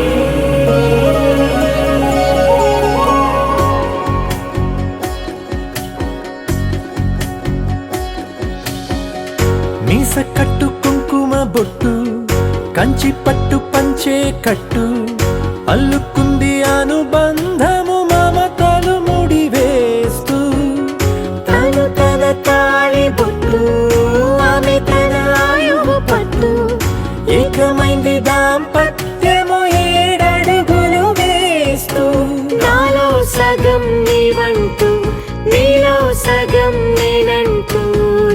మీస కట్టు కుంకుమ బొట్టు కంచి పట్టు పంచే కట్టు అల్లుకుంది అనుబంధము మమతలు ముడివేస్తూ తను తన తాళి బొట్టు ఆమె తన ఆయువు పట్టు ఏకమైంది దాంపత్యము ఏడడుగులు వేస్తూ నాలో సగం నీవంటూ నీలో సగం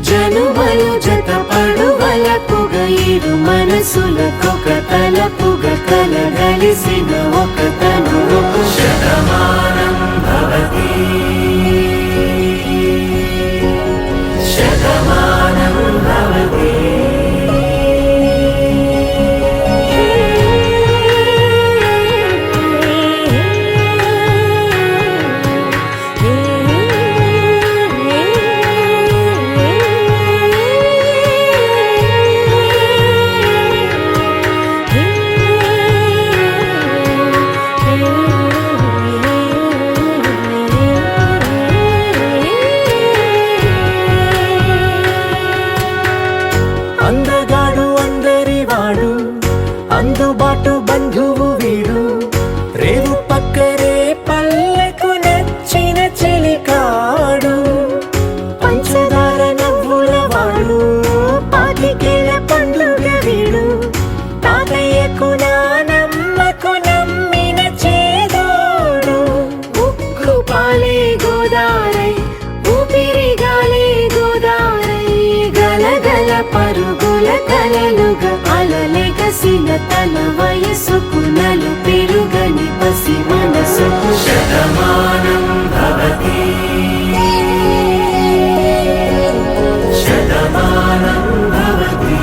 జనుమలు జతపడు వలపుగ ఇరు మనసులకొక తలపుగ కలగలిసిన ఒక తనువు శతమానం భవతి శతమానం భవతి అందగాడు అందరివాడు అందుబాటు బంధువు వీడు రేవు పక్కరే పల్లెకు నచ్చిన చెలికాడు పంచదార నవ్వుల వాడు పాతికేల పండుగ వీడు తాతయ్యకు నానమ్మకు నమ్మిన చేదోడు ఉక్కు పాలే గోదారై ఊపిరిగాలే గోదారై గలగల పరుగుల కలలుగా అలలెగసిన తన వయసుకు నలు పెరుగని పసి మనసుకు శతమానం భవతి శతమానం భవతి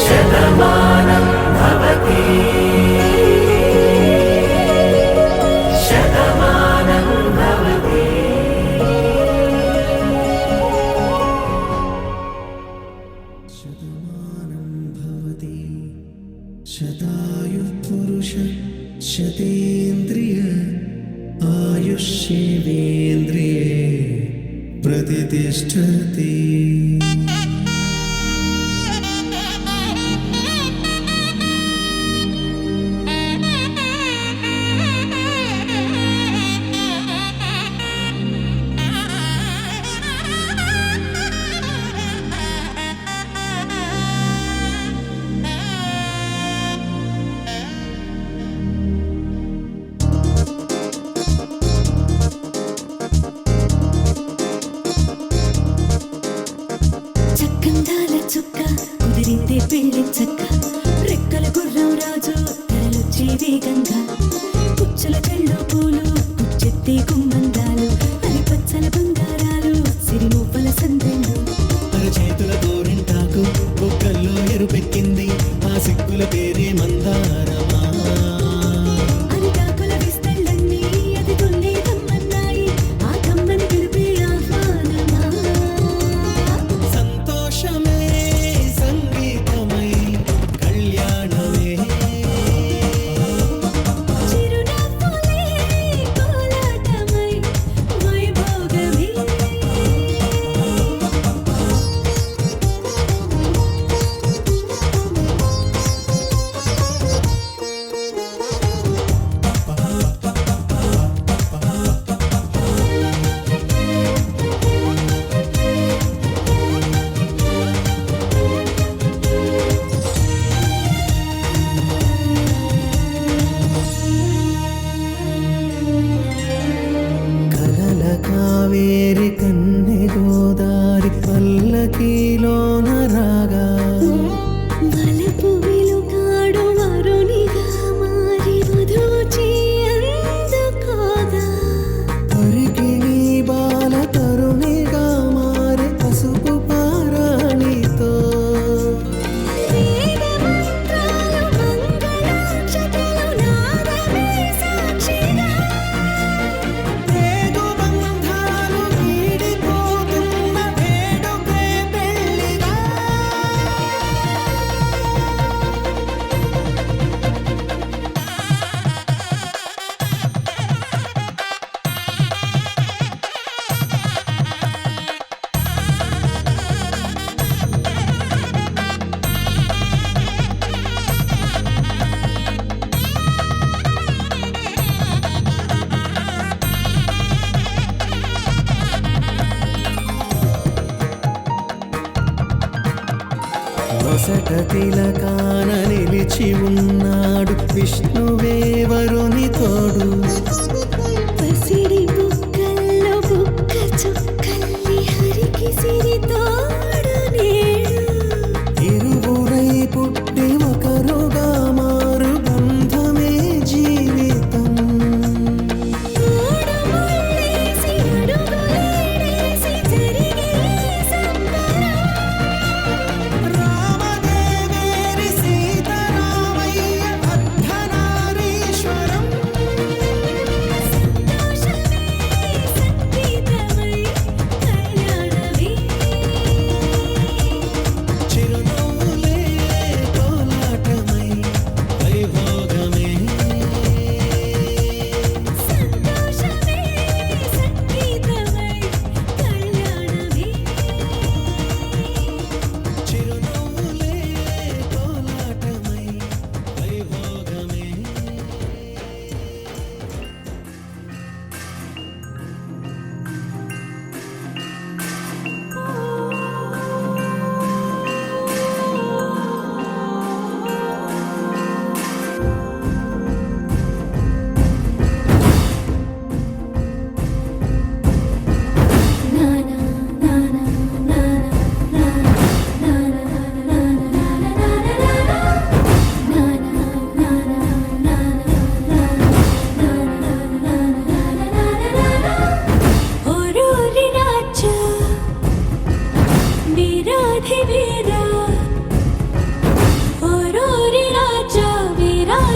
శతమానం భవతి శతమానం భవతి శతమానం భవతి శతాయు పురుష శతేంద్రియ ఆయుష్యేవేంద్రియే ప్రతిష్టతి చక్కందాల చుక్క కుదిరిందే పెళ్లి చక్క రెక్కల గుర్రం రాజు తరలొచ్చే వేగంగా పుచ్చుల చెళ్ళు పూలు పుచ్చెత్తే గుమ్మందాలు అరి పచ్చల బంగారాలు సిరిమూపల సందెళ్ళు చేతుల గోరింటాకు బొక్కల్లో ఎరుపెక్కింది ఆ సిక్కుల పేరే మందారమా అరిటాకుల విస్తళ్ళన్నీ అది తొల్లి కమ్మన్నాయి ఆ కమ్మని పిలిపే ఆహ్వానమా సంతోషమే సంగీతమై కళ్యాణమే చిరునవ్వులే కోలాటమై వైభోగమే కలల కావేరి కన్నె గోదారి పల్లకీలోన రాగా వలపు వెలుగాడు వరునిగా మారి వధూచి అందుకోగా పరికిణి బాల తరుణిగా మారే పసుపు పారాణితో వేద మంత్రాలు మంగళాక్షతలు నాదమే సాక్షిగా వేగు బంధాలు వీడిపోతున్న వేడుకే పెళ్లిగా నొసట తిలకాన నిలిచి ఉన్నాడు విష్ణువే వరుని తోడు పసిడి బుక్కల్లో బుక్క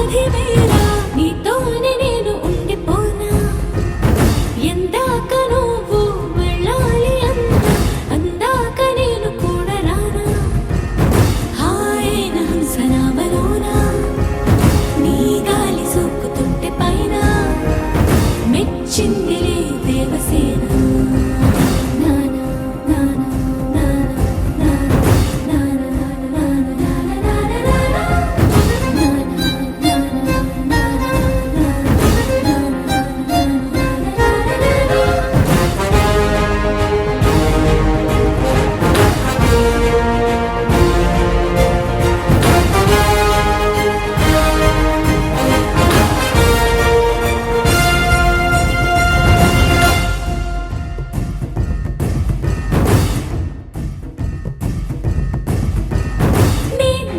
పదివేలా నీతోనే నేను ఉండిపోనా ఎందాక నువ్వు వెళ్ళాలి అందాక నేను కూడా రానా హాయైన హంసనామలోనా నీ గాలి సోకుతుంటే పైన మెచ్చిందిలే దేవసేన నానా నానా నానా నానా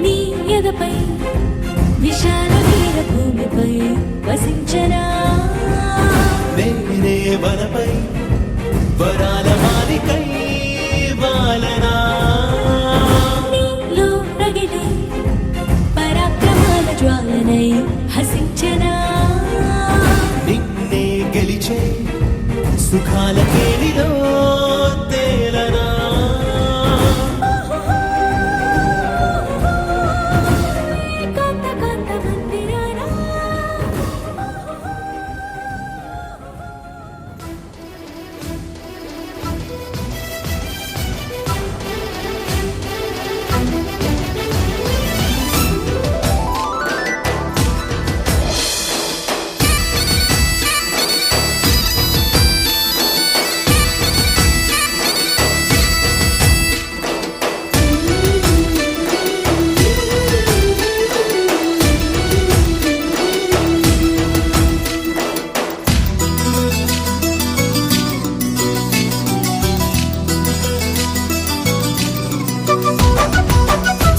నీ ఎదపై విశాల వీర భూమిపై వసించనా నేనే వనపై వరాల మాలికై వాలనా నీలో రగిలే పరాక్రమాల జ్వాలనై హసించనా నిన్నే గెలిచే సుఖాల కేడిలో తేలనా కాంత కాంత మందిరానా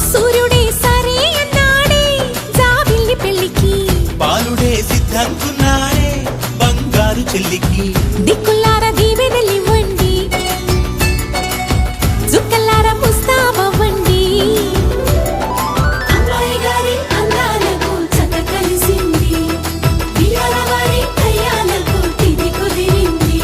సూర్యుడే సరే అన్నాడే జాబిల్లి పెళ్ళికి పాలుడే సిద్ధంకున్నాడే బంగారు చెల్లికి దిక్కులార దీవెనలివ్వండి జుక్కలార ముస్తాబవ్వండి అమ్మాయి గారి అందాలకు చక్క కలిసింది బియ్యాల వారి కయ్యాలకు తిది కుదిరింది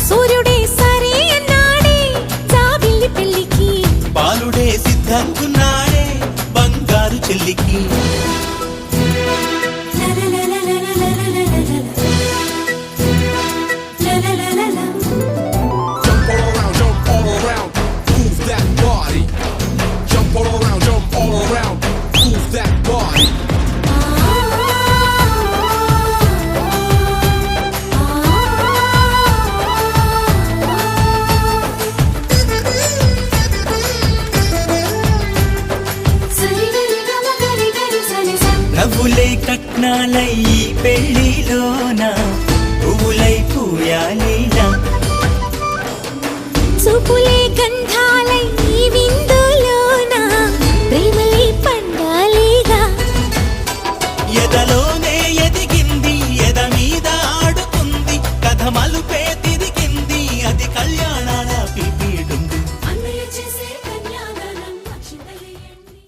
సూర్యుడే సరే అన్నాడే జాబిల్లి పెళ్ళికి పాలుడే సిద్ధంకున్నాడే బంగారు చెల్లికి Jump all around, move that body. Jump all around, move that body. నవ్వులే కట్నాలై ఈ పెళ్లిలోన పువ్వులై పూయాలిలా చూపులే గంధాలై ఈ విందులోన ప్రేమలే పండాలిగా ఎదలోనే ఎదిగింది ఎద మీద ఆడుతుంది కథ మలుపే తిరిగింది అది కళ్యాణాల పిపీడుంది అన్నయ్య చేసే కన్యాదానం అక్షింతలేయండి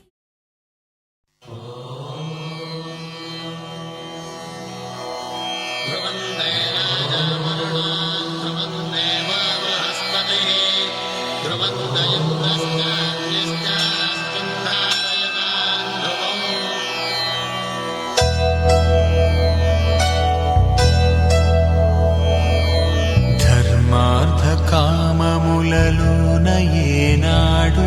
ధర్మార్థ కామములలోన ఏనాడు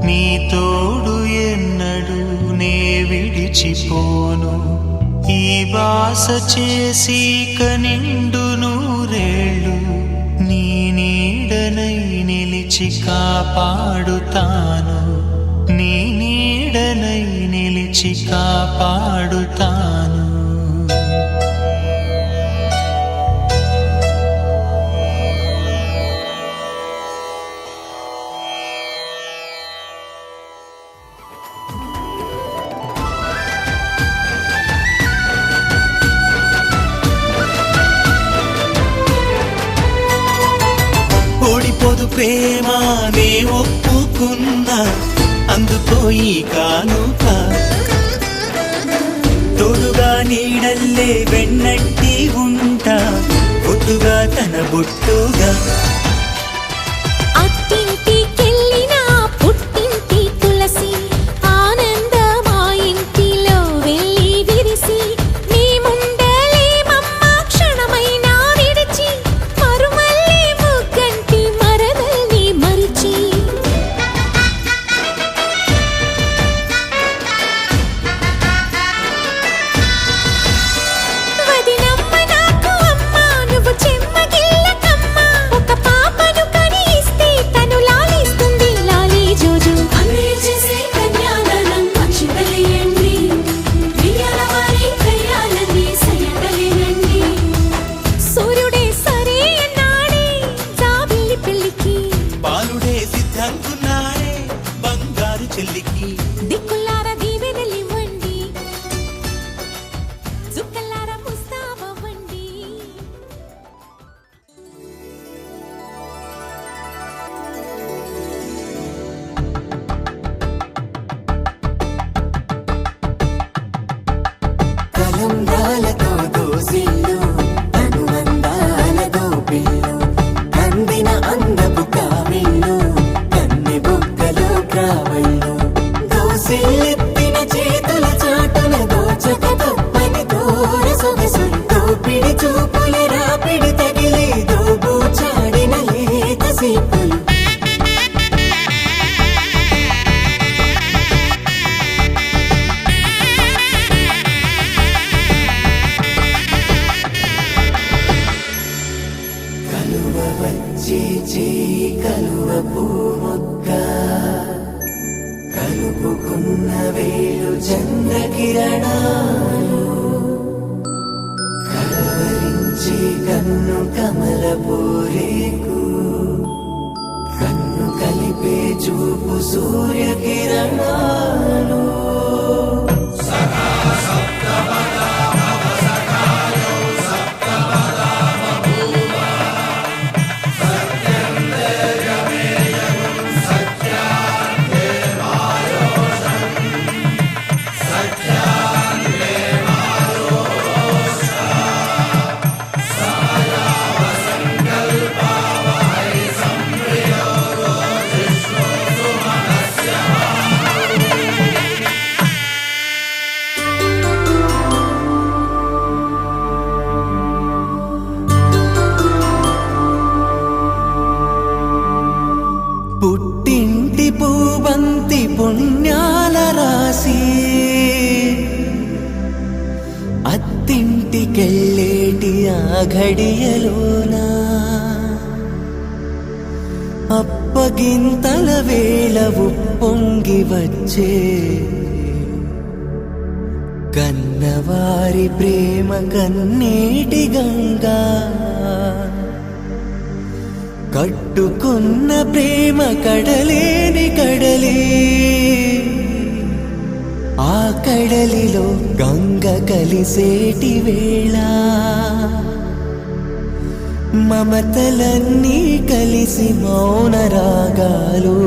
నీ తోడు ఎన్నడు నే విడిచిపోను ఈ బాస చేసి కనిండు నూరేళ్ళు నీ నీడనై నిలిచి కాపాడుతాను నీ నీడనై నిలిచి కాపాడుతాను ప్రేమ నే ఒప్పుకున్నా, అందుకో ఈ కానుక. తోడుగా నీడల్లే వెన్నట్టి ఉంటా, బొట్టుగా తన బొట్టుగా. అత్తింటికెళ్ళినా పుట్టింటి తులసి ఆనందం ఆ ఇంటిలో వెళ్ళి విరిసి, మేముండలేమమ్మ క్షణమైనా విడిచి, మరుమల్లే ముగ్గంటి మరదల్ని మరిచి. వదినమ్మ నాకు అమ్మ, నువ్వు చెమ్మగిల్లకమ్మ, ఒక పాపను కని ఇస్తే తను లాలిస్తుంది లాలి జోజు. అన్నే చేసే కన్యాదానం అక్షింతలేయండి, వియ్యాల వారి కయ్యాలని సయ్యటలేనండి. సూర్యుడే సరే అన్నాడే జాబిల్లి పెళ్ళికి, బాలుడే సిద్ధంకున్నాడే బంగారు చెల్లికి. దిక్కులార దీవెనలివ్వండి, చుక్కలార ముస్తాబవ్వండి. కలంబ్రాలతో దోసిళ్ళు, అనుబంధాలతో పిల్లు, అందిన అందపు కావిళ్ళు, కన్నె బుగ్గలు గ్రావళ్ళు. దోసిళ్ళెత్తిన చేతుల చాటున దోచక తప్పని దూర సొగసులు, దోపిడి చూపుల రాపిడి తగిలి దోబూచాడిన లేత సీపులు. కలువ వచ్చే చేయి కలువ పూమొక్క, కలుపుకున్న వేలు చంద్రకిరణాలు, కలవరించే కన్ను కమల పూరేకు, కన్ను కలిపే చూపు సూర్యకిరణాలు. పుట్టింటి పూబంతి పుణ్యాల రాసి, అత్తింటికెళ్ళేటి ఆ ఘడియలోనా, అప్పగింతల వేళ ఉప్పొంగి వచ్చే కన్నవారి ప్రేమ కన్నీటి గంగా. కట్టుకున్న ప్రేమ కడలేని కడలి, ఆ కడలిలో గంగ కలిసేటి వేళ, మమతలన్నీ కలిసి మౌన రాగాలు.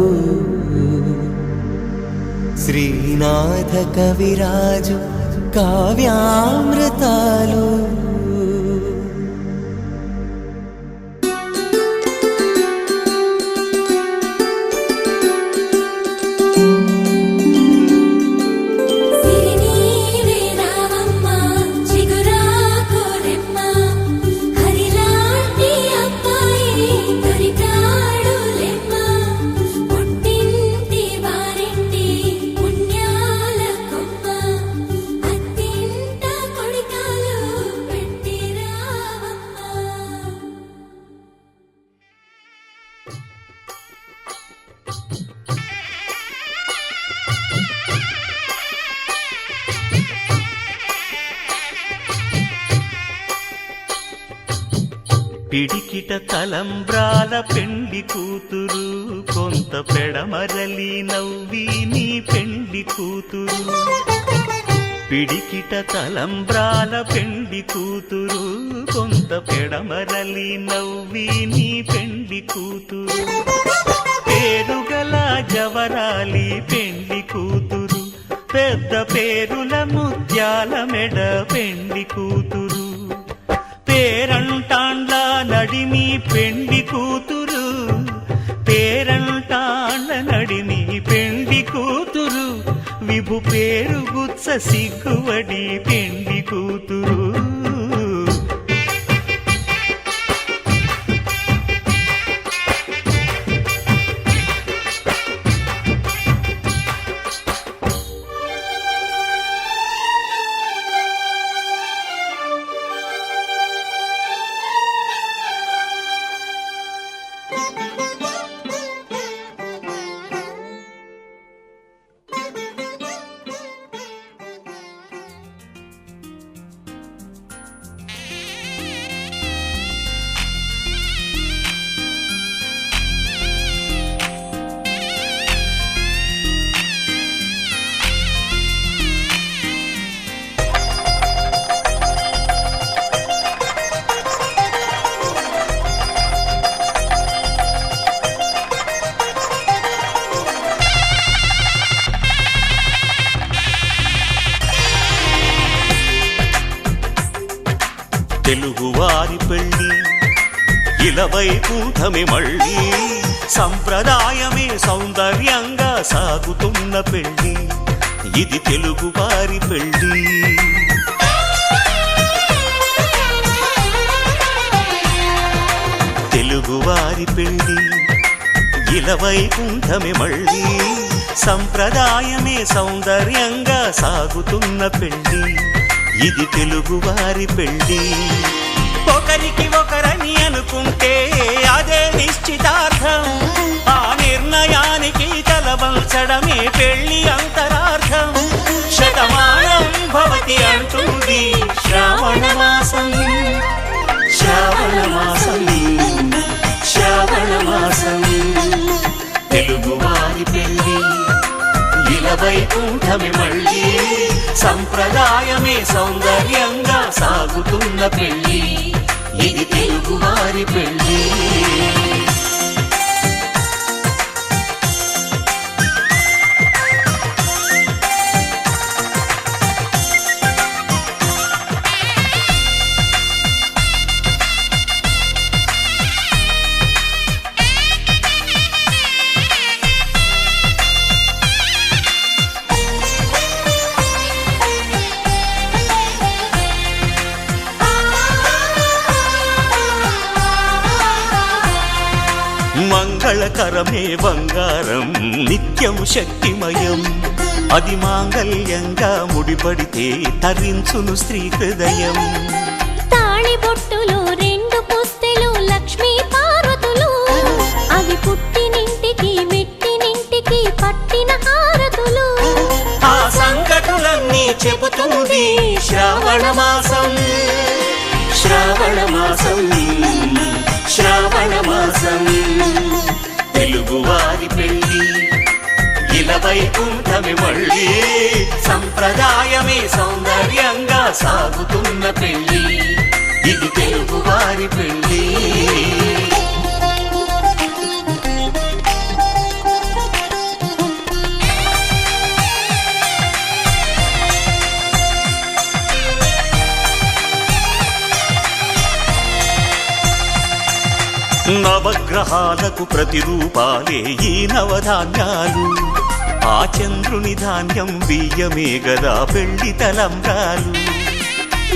శ్రీనాథ కవిరాజు కావ్యామృతాలు. సిరినీవే రావమ్మ చిగురాకు రెమ్మ, హరిలాంటి అబ్బాయి దొరికాడు లెమ్మ, పుట్టింటి వారింటి పుణ్యాల కొమ్మ, అత్తింట కొడికాలు పెట్టి రావమ్మ. పిడికిట తలంబ్రాల పెండ్లి కూతురు, కొంత పెడమరలి నవ్వి నీ పెండ్లి కూతురు. పిడికిట తలంబ్రాల పెండి కూతురు కొంత పెడమరలి నవ్వి నీ పెండి కూతురు పేరుగల జవరాలి పెండి కూతురు పెద్ద పేరుల ముత్యాల మెడ పెండి కూతురు పేరంటాండ్ల నడిమి పెండి కూతురు పేరంటాండ్ల నడిమి పెండి కూతురు విభు పేరు గుత్స సిగ్గువడి పెండి కూతురు తెలుగువారి పెళ్ళి ఇలవైకుంఠమే మళ్ళీ సంప్రదాయమే సౌందర్యంగా సాగుతున్న పెళ్ళి ఇది తెలుగువారి పెళ్ళి తెలుగువారి పెళ్ళి ఇలవైకుంఠమే మళ్ళీ సంప్రదాయమే సౌందర్యంగా సాగుతున్న పెళ్ళి ఇది తెలుగువారి పెళ్ళి ఒకరికి ఒకరని అనుకుంటే అదే నిశ్చితార్థం ఆ నిర్ణయానికి తలవంచడమే పెళ్ళి అంతరార్థం శతమానం భవతి అంటుంది శ్రావణ మాసం శ్రావణ మాసం శ్రావణ మాసం తెలుగువారి పెళ్ళి ఇలవైకుంఠమే మళ్ళీ సంప్రదాయమే సౌందర్యంగా సాగుతున్న పెళ్ళి ఇది తెలుగువారి పెళ్ళి మంగళకరమే బంగారం నిత్యం శక్తిమయం అది మాంగళ్యంగా ముడిపడితే తరించును స్త్రీ హృదయం తాళి బొట్టులో రెండు పుస్తెలు లక్ష్మీ పార్వతులు అవి పుట్టినింటికి మెట్టినింటికి పట్టిన హారతులు ఆ సంగతులన్నీ చెబుతుంది శ్రావణ మాసం శ్రావణ మాసం శ్రావణ మాసం తెలుగువారి పెళ్ళి ఇలవైకుంఠమే మళ్ళీ సంప్రదాయమే సౌందర్యంగా సాగుతున్న పెళ్ళి ఇది తెలుగువారి పెళ్ళి నవగ్రహాలకు ప్రతిరూపాలే ఈ నవధాన్యాలు ఆ చంద్రుని ధాన్యం బియ్యమే గదా పెళ్లి తలంబ్రాలు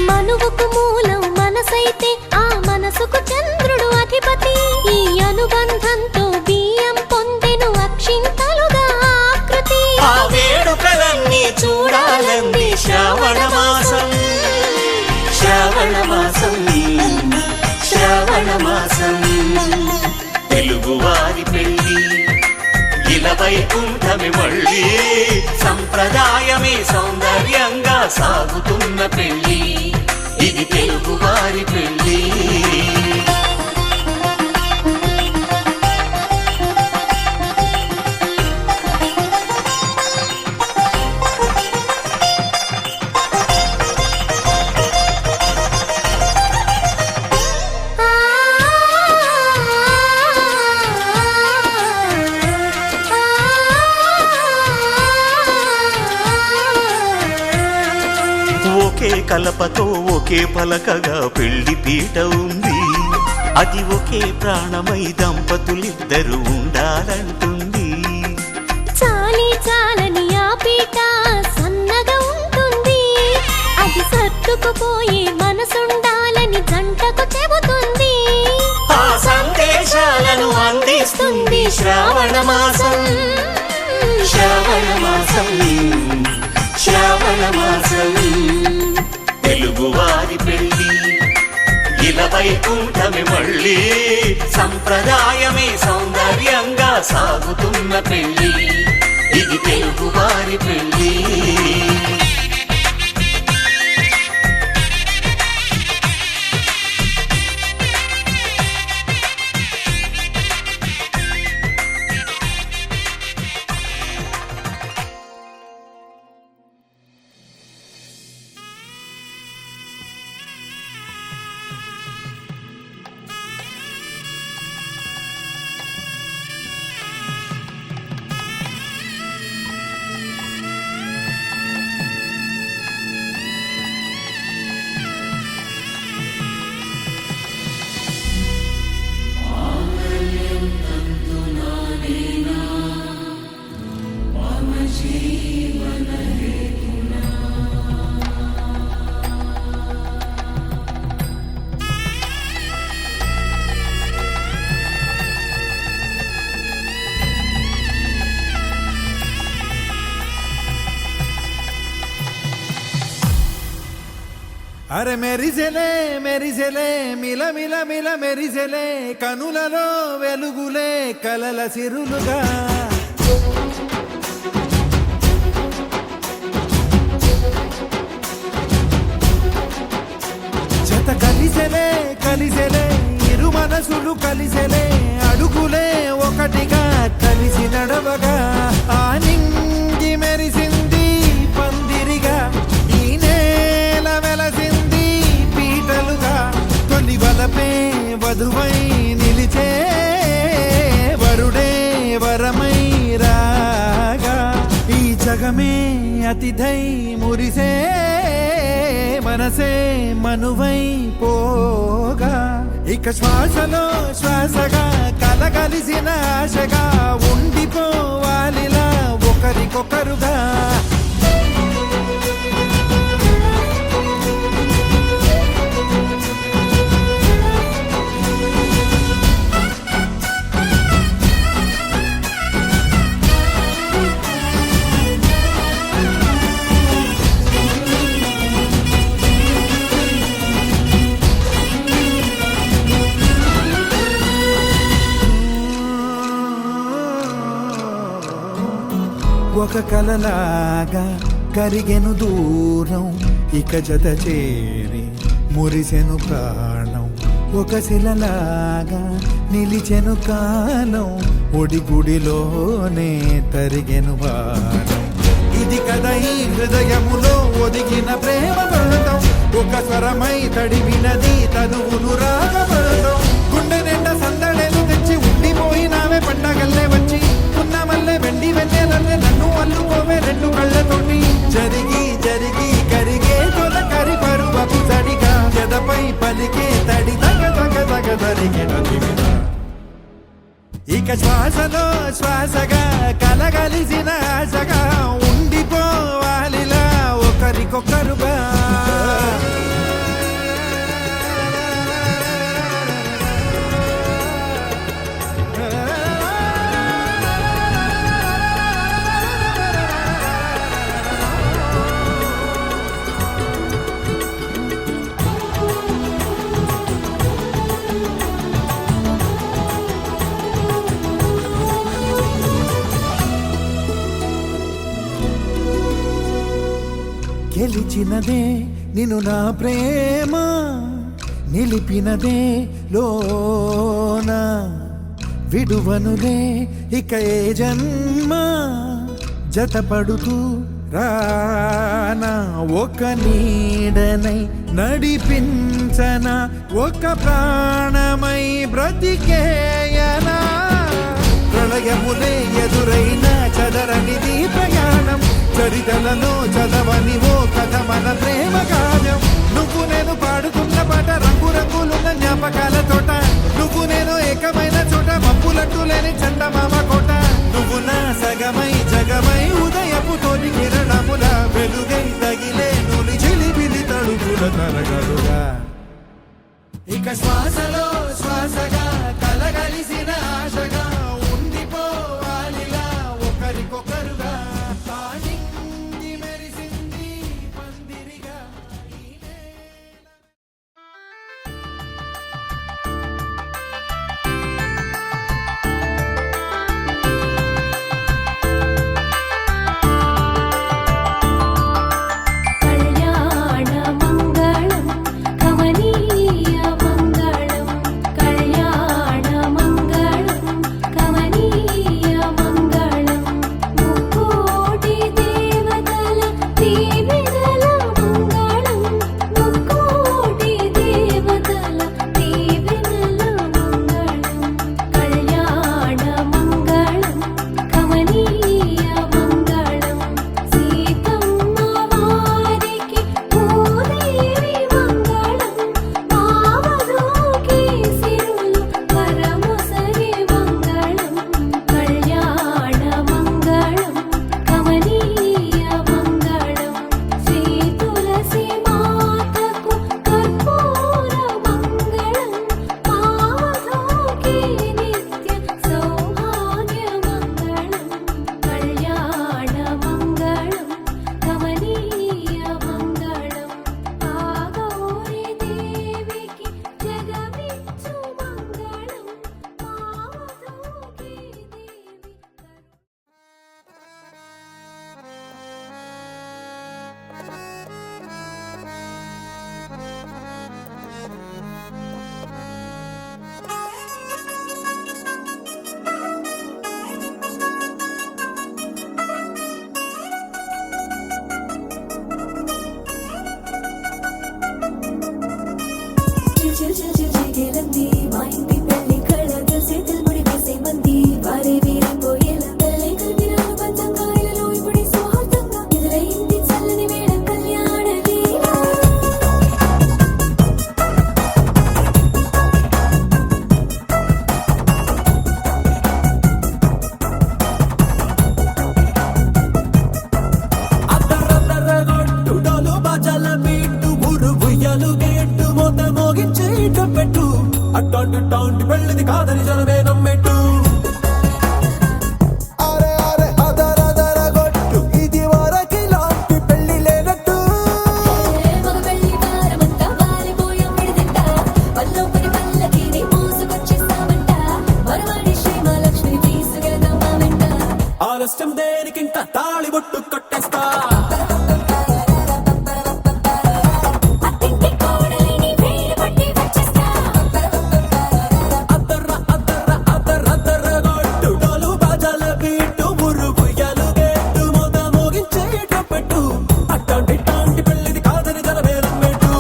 మనువుకు మూలం మనసైతే ఆ మనసుకు చంద్రుడు అధిపతి ఈ అనుబంధంతో బియ్యం పొందెను అక్షింతలుగా ఆకృతి ఆ వేడుకలన్నీ చూడాలంది శ్రావణ మాసం శ్రావణ మాసం శ్రావణ మాసం తెలుగువారి పెళ్ళి ఇలవైకుంఠమే మళ్ళీ సంప్రదాయమే సౌందర్యంగా సాగుతున్న పెళ్ళి ఇది తెలుగువారి పెళ్ళి కలపతో ఒకే పలకగా పెళ్లి పీట ఉంది. అది ఒకే ప్రాణమై దంపతులిద్దరు ఉండాలంటుంది. చాలి చాలని ఆ పీట సన్నగా ఉంటుంది. అది సర్దుకుపోయే మనసుండాలని జంటకు చెబుతుంది. ఆ సందేశాలను అందిస్తుంది శ్రావణ మాసం. శ్రావణ మాసం, శ్రావణ మాసం. తెలుగువారి పెళ్లి ఇలా వైకుంఠమే మళ్ళీ. సంప్రదాయమే సౌందర్యంగా సాగుతున్న పెళ్లి. ఇది తెలుగువారి పెళ్లి. అరే మెరిసెలే మెరిసెలే మిల మిల మిల మెరిసెలే కనులలో వెలుగులే కలల సిరులుగా. జత కలిసెలే కలిసెలే ఇరు మనసులు కలిసెలే అడుగులే ఒకటిగా కలిసి నడవగా. ఆ నింగి మెరిసింది పందిరిగా, ఈ నేల వెలసింది పీటలుగా. తొలి వలపే వధువై నిలిచే వరుడే వరమై రాగా. ఈ జగమే అతిథై మురిసే మనసే మనువై పోగా. ఇక శ్వాసలో శ్వాసగా కలగలిసిన ఆశగా ఉండిపోవాలిలా ఒకరికొకరుగా. ఒక కలలాగా కరిగెను దూరం, ఇక జత చేరి మురిసెను ప్రాణం. ఒక శిలలాగా నిలిచెను కాలం, ఒడిగుడిలోనే తరిగెను వారం. ఇది కదా ఈ హృదయములో ఒదిగిన ప్రేమ పర్వతం. ఒక స్వరమై తడివినది తనువును రాగపడతాం. గుండె నిండా సందడేలు తెచ్చి ఉండిపోయినావే పండగల్లే వచ్చి. ఉన్న మల్లె వెండి వెన్నెలల్లే నన్ను అల్లుకోవే రెండు కళ్ళతోటి. జరిగి జరిగి కరిగే తొల కరి పరువపు తడిగా ఎదపై పలికే తడి తగ తగ తగ తరిగిన దివిన. ఇక శ్వాసలో శ్వాసగా కలగలిసిన ఆశగా ఉండిపోవాలిలా ఒకరికొకరుగా. గెలిచినదే నిన్ను నా ప్రేమ, నిలిపినదే లోన. విడువనులే ఇక ఏ జన్మ, జతపడుతూ రానా ఒక నీడనై నడిపించన. ఒక ప్రాణమై బ్రతికేయనా. ప్రళయములే ఎదురైన చదరనిది ప్రయాణం, చరితలలో చదవని ఓ కథ మన ప్రేమ గానం. నువ్వు నేను పాడుతున్న పాట రంగు రంగులున్న జ్ఞాపకాల తోట. నువ్వు నేను ఏకమైన చోట మబ్బులట్టు లేని చందమామ కోట. నువ్వు నా సగమై జగమై ఉదయపు తోటి కిరణముల వెలుగై తగిలే నులి చిలిపిలి తడుపుల తరగలుగా. ఇక శ్వాసలో శ్వాసగా కలగలిసిన ఆశగా ఉండిపోవాలిలా ఒకరికొకరుగా. తానింది మెరిసింది పందిరిగా ఈ నేల. కళ్యాణ మంగళం కమనీయ మంగళం కళ్యాణ మంగళం కమనీయ మంగళం ముక్కోటి దేవతల దీవెనల మంగళం ముక్కోటి దేవతల దీవెనల మంగళం కళ్యాణ మంగళం కమనీయ మంగళం సీతమ్మ వారికి భూదేవి మంగళం మావధూకి సిరులు వరముసరి మంగళం కళ్యాణ మంగళం కమనీయ మంగళం శ్రీ తులసి మాతకు కర్పూర మంగళం మావధూకి నిత్య సౌభాగ్య మంగళం కళ్యాణ మంగళం కమనీయ మంగళం ఆ గౌరీ దేవికి జగమిచ్చు మంగళం మావధూకి దేవి చిల్చిల్చిల్చిల్చిగేలంది మా ఇంటి పెళ్లి కళ్ళతో చేతులు ముడి వేసే మంది వారే వీరిపోయేలా తల్లి కలిపిన పంచంగాయలలో ఇప్పుడే స్వార్థంగా ఎదురైంది చల్లని వేళ కళ్యాణ లీల. అద్దరద్దరగొట్టు డోలు బాజాల బీటు ఊరు ఉయ్యాలు గేట్టు మోత మోగించి పెట్టు. అట్టాంటి టాంటి పెళ్ళిది కాదని జనమే నమ్మెట్టు. అరే అరే అదరదరగొట్టు ఇది వరకి లాంటి పెళ్లి లేనట్టు. మగ పెళ్లి వారమంతా వాలిపోయాం విడిదింట పల్లోపరి పల్లకిని మోసుకొచ్చేస్తామంట వరవాడి శ్రీమహాలక్ష్మి తీసుకెళ్దాం మా వెంట. ఆలస్యం దేనికింకా తాళి బొట్టు కొట్టేస్తా. అత్తింటి కోడలిని వేడి పట్టి వచ్చేస్తా. అద్దర్ర అద్దర్ర అద్దరద్దరగొట్టు డోలు బాజాల బీటు ఊరు ఉయ్యాలు గేట్టు మోత మోగించి పెట్టు. అట్టాంటి టాంటి పెళ్ళిది కాదని జనమే నమ్మెట్టు.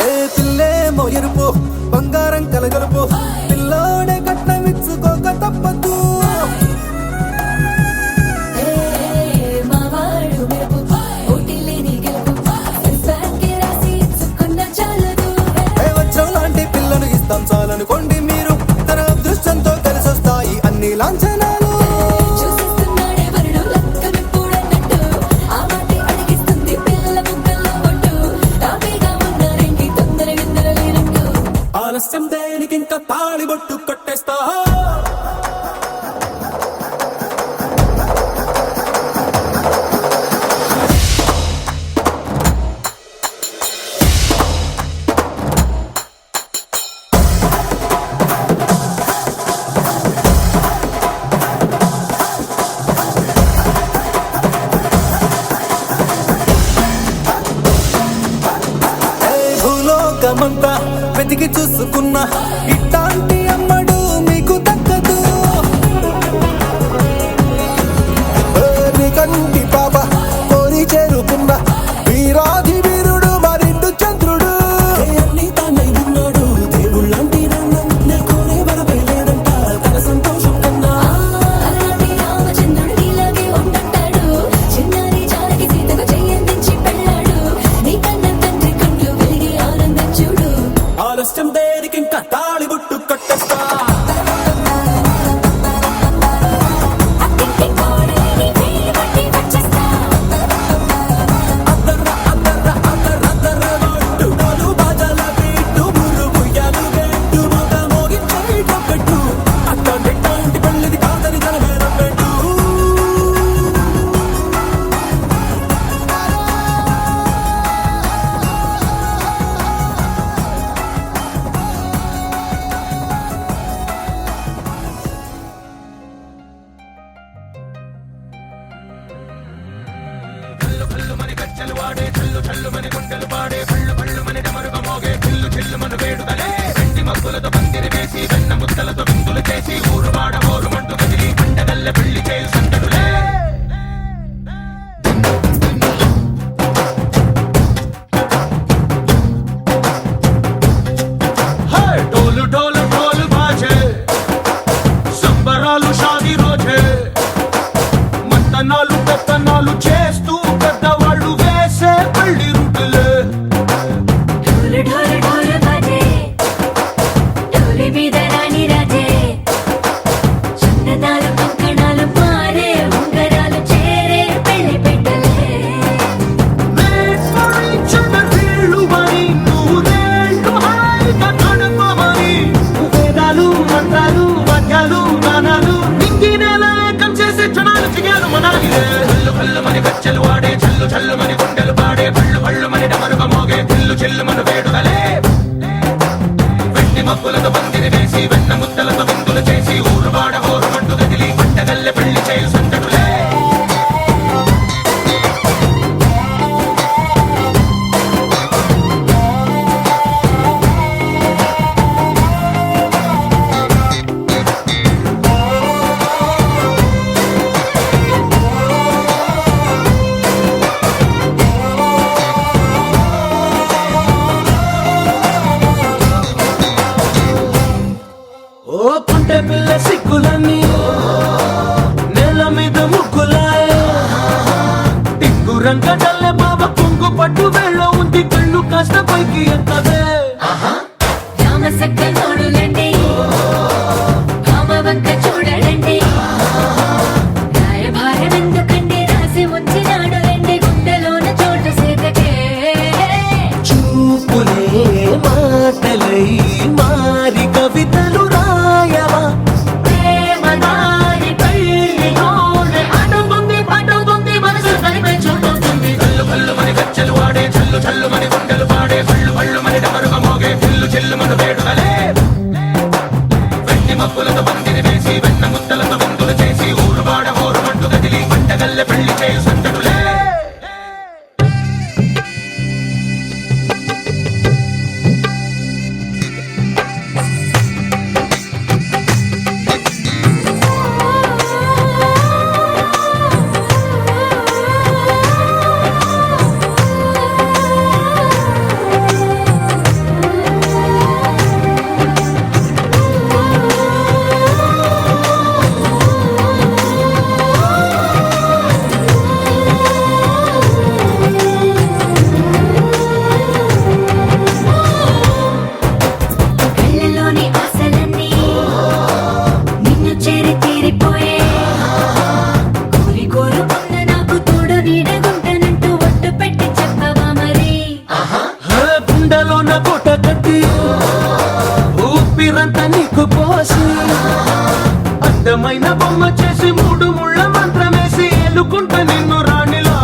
ఏ పిల్లేమో ఎరుపు బంగారం కలగలుపు పిల్లోడే కట్నమిచ్చుకోక తప్పదు. మా వాడు మెరుపు ఓటిల్లేని గెలుపు సెన్సార్కి రాసి ఇచ్చుకున్న చాలదు. ఏ వచ్చం లాంటి పిల్లను ఇస్తాం చాలనుకోండి మీరు. తన అదృష్టంతో కలిసొస్తాయి అన్ని లాంఛనాలు. చూసేస్తున్నాడే వరుడు లక్కమిప్పుడన్నట్టు ఆ మాటే అడిగిస్తుంది పిల్ల ముక్కల్లో ఒట్టు. తాపీగా ఉన్నారేంటి తొందర విందర లేనట్టు. ఆలస్యం దేనికింకా తాళి బొట్టు కొట్టేస్తా. తిరిగి చూసుకున్నా ఇట్లాంటి అమ్మడు మీకు దక్కదు కంటి పాప కోరి చేరుకున్న వీరాధి వీరుడు మరిండు చంద్రుడు అన్ని తానే ఉన్నాడు దేవుళ్ళంటి రంగం నే కోరే వరవే లేడంట తన సంతోషం కన్నా అలాంటి రామచంద్రుడు నీలాగే ఉండంటాడు చిన్నారి జానకి సీతకు చెయ్యందించి పెళ్ళాడు నీ కన్న తండ్రి కండ్లు వెలిగి ఆనందం చూడు ఆలస్యం దేనికి ఇంకా తాళి బుట్టు కట్టేస్తా అత్తింటి కోడలిని వేలు పట్టి వచ్చేస్తా అద్దర్ర అద్దర్ర అద్దర్ర అద్దర్ర గొట్టు డోలు బాజాల బీటు మురుగు ఎలుగెట్టు మొద మోగించేట పెట్టు అట్టాంటి పెళ్ళిది కాదని జనమేరం పెట్టు డోలు డోలు డోలు బాజే సంబరాలు షాదీ రోజే మంతనాలు పెత్తనాలు చేస్తూ పెద్దవాళ్ళు వేసే పెళ్లి రుటులే ఢోలు ఢోలు ఢోలు బాజే ఢోలి మీద రాణి రాజే చందనాలు కంకణాలు మారే ఉంగరాలు చేరే పెళ్లి పెట్టలే వీళ్ళుమని నూరేళ్ళు హాయిగా గడపమని వేదాలు మంత్రాలు వాద్యాలు గానాలు నింగినేల ఏకం చేసే క్షణాలు చిగాలు మనాలిలే కళ్ళు కళ్ళు మని గచ్చెలు వాడే చల్లు చల్లు మని గుండెలు పాడే పళ్ళు పళ్ళు మని డమరుగ మోగే పిల్లు చెల్లు మన వేడుదలే వెండి మబ్బులతో పందిరి వేసి వెన్న ముద్దలతో విందులు చేసి ఊరు వాడ ఊరు మంటు గదిలి పంటగల్లె పెళ్లి చేయు సందడులే ఓ పుంటె పిల్ల సిగ్గులన్నీ నేల మీద ముగ్గులాయ టింగు రంగడల్లె బాబా కుంగు పట్టు వెళ్ళ ఉంది కళ్ళు కాస్త పైకి ఎత్తదే రామసక్క నోడులండి రామవంక చూడడండి రాయభారం ఎందుకండి రాసి ఉంచినాడు రండి గుండెలోన చోటు సీతకే చూపులే మాటలై మారి కవితలు రాయవా ప్రేమ దారి పెళ్లి నోడు అడుగుంది మనసు కలిపే చూడుతుంది కళ్ళు కళ్ళు మని గచ్చెలు వాడే చల్లు చల్లు మని గుండెలు పాడే పళ్ళు పళ్ళు మని డమరుగ మోగే పిల్లు చెల్లు మన వేడుదలే వెండి మబ్బులతో పందిరి వేసి వెన్న ముద్దలతో విందులు చేసి ఊరు వాడ ఊరు మంటు గదిలి పంటగల్లె పెళ్లి చేయు సందడులే కళ్ళలోని ఆశలన్నీ నిన్ను చేరి తీరిపోయే కోరి కోరుకున్న నాకు తోడు నీడగుంటానంటూ ఒట్టు పెట్టి చెప్పవా మరి గుండెలోన కోట కట్టి ఊపిరంతా నీకు పోసి అందమైన బొమ్మ చేసి మూడు ముళ్ళ మంత్రమేసి ఎలుకుంట నిన్ను రాణిలా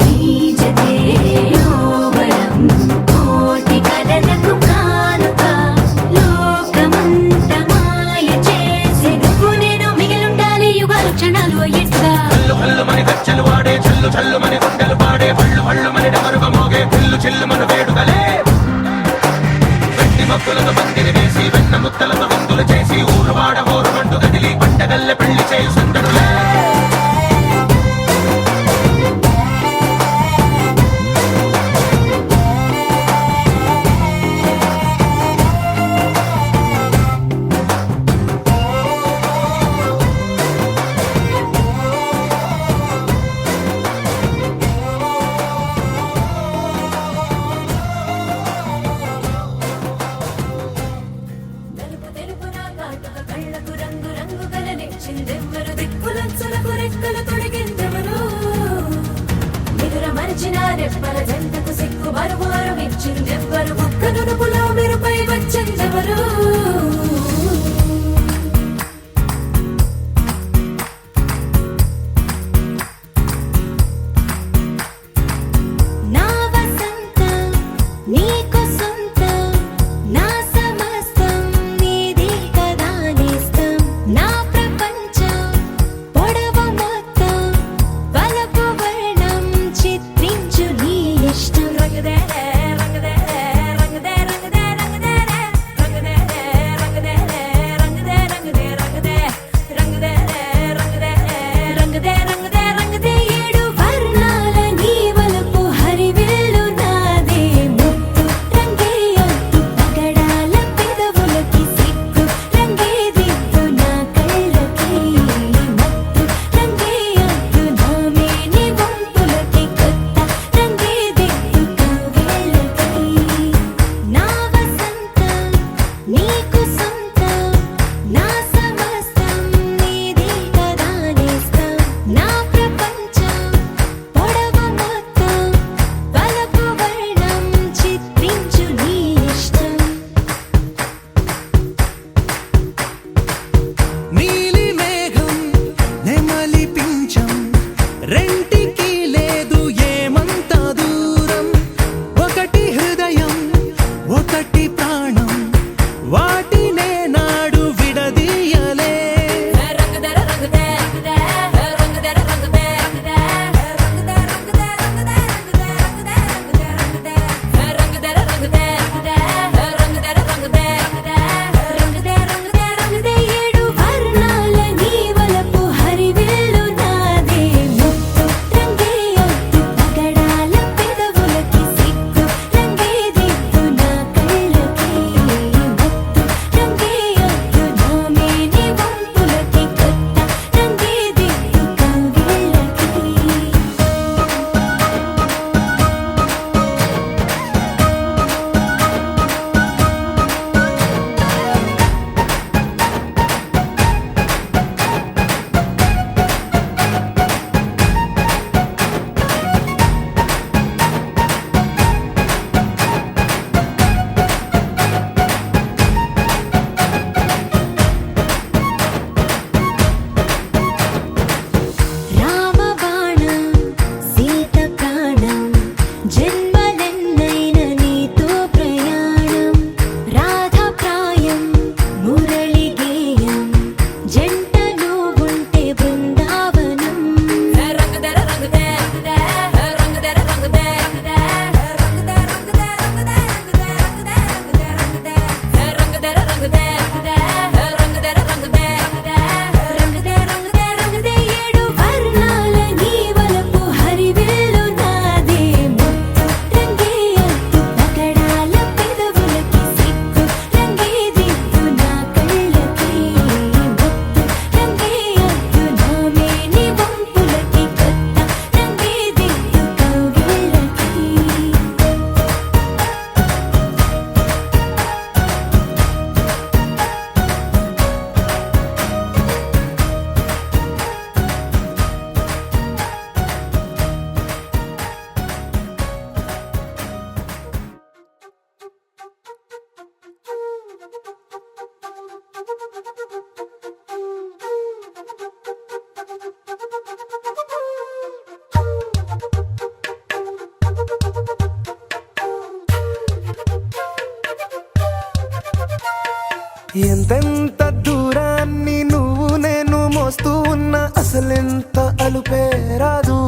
నీ జతే యోవరం కోటి కలలకు కానుక లోకమంత మాయ చేసి నువ్వు నేను మిగిలుండాలి యుగాలు క్షణాలు ఎట్లా కళ్ళు కళ్ళు మని గచ్చెలు వాడే చల్లు చల్లు మని గుండెలు పాడే పళ్ళు పళ్ళు మని డమరుగ మోగే పిల్లు చెల్లు మన వేడుదలే వెలుగు పందిరి వేసి వెన్న ముత్తలతో విందులు చేసి ఊరువాడ ఊరుమంటూ కదిలి పండగల్లె పెళ్లి చేయి సుందరులే. నలుపు తెలుపున కాటుక కళ్ళకు రంగు రంగు కలనిచ్చిందెవ్వరు దిక్కులచ్చులకు రెక్కలు తొడిగిందెవరు నిదుర మరిచిన రెప్పల జంటకు సిగ్గు మరుమారు ఇచ్చిందెవ్వరు ఒక్క నునుపులో మెరుపై వచ్చిందెవరు నా వసంతం నీకు సొంతం నా సమస్తం నీది కదా నేస్తం నా ప్రపంచం పొడవు మొత్తం వలపు వర్ణం చిత్రించు నీ ఇష్టం రంగదే రంగదే రంగదే రంగదే రంగదే రంగదే రంగదే రంగదే రంగదే రంగదే రంగదే రంగదే రంగదే రంగదే రంగదే ఏడు వర్ణాల నీ వలపు హరివిల్లు నాదే ముత్తు రంగే అద్దు పగడాల పెదవులకి సిగ్గు రంగే దిద్దు నా కళ్ళకి మత్తు రంగే అద్దు నా మేని వంపులకి కొత్త రంగే దిద్దు కవ్విళ్ళకి నా వసంతం నీకు సొంతం నా సమస్తం నీది కదా నేస్తం నా ప్రపంచం పొడవు మొత్తం వలపు వర్ణం చిత్రించు నీ ఇష్టం నీలి మేఘం నెమలి పించం రెంటికి లేదు ఏమంత దూరం ఒకటి హృదయం ఒకటి ప్రాణం వాటినే నాడు విడదీయలే రంగదర రంగదే రంగదే రంగదర రంగదే రంగదే రంగదే రంగదే రంగదే రంగదే రంగదే రంగదర రంగదే రంగదే రంగదర రంగదే రంగదే రంగదే రంగదే ఏడు వర్ణాల నీ వలపు హరివిల్లు నాదే ముత్తు రంగే అద్దు పగడాల పెదవులకి సిగ్గు రంగే దిద్దు నా కళ్ళకి మత్తు రంగే అద్దు నా మేని వంపులకి కొత్త రంగే దిద్దు కవ్విళ్ళకి రామబాణం సీత ప్రాణం జన్మలెన్నైన నీతో ప్రయాణం రాధా ప్రాయం మురళి గేయం జంటలో ఉంటే బృందావనం రంగదర రంగదే రంగదర రంగదే రంగదే రంగదే రంగదే రంగదర రంగదే రంగదర రంగదే రంగదే రంగదే రంగదే ఏడు వర్ణాల నీ వలపు హరివిల్లు నాదే ముత్తు రంగే అద్దు పగడాల పెదవులకి సిగ్గు రంగే దిద్దు నా కళ్ళకి మత్తు రంగే అద్దు నా మేని వంపులకి కొత్త రంగే దిద్దు కవ్విళ్ళకి ఎంతెంత దూరాన్ని నువ్వు నేను మోస్తూ ఉన్నా అసలెంత అలుపే రాదు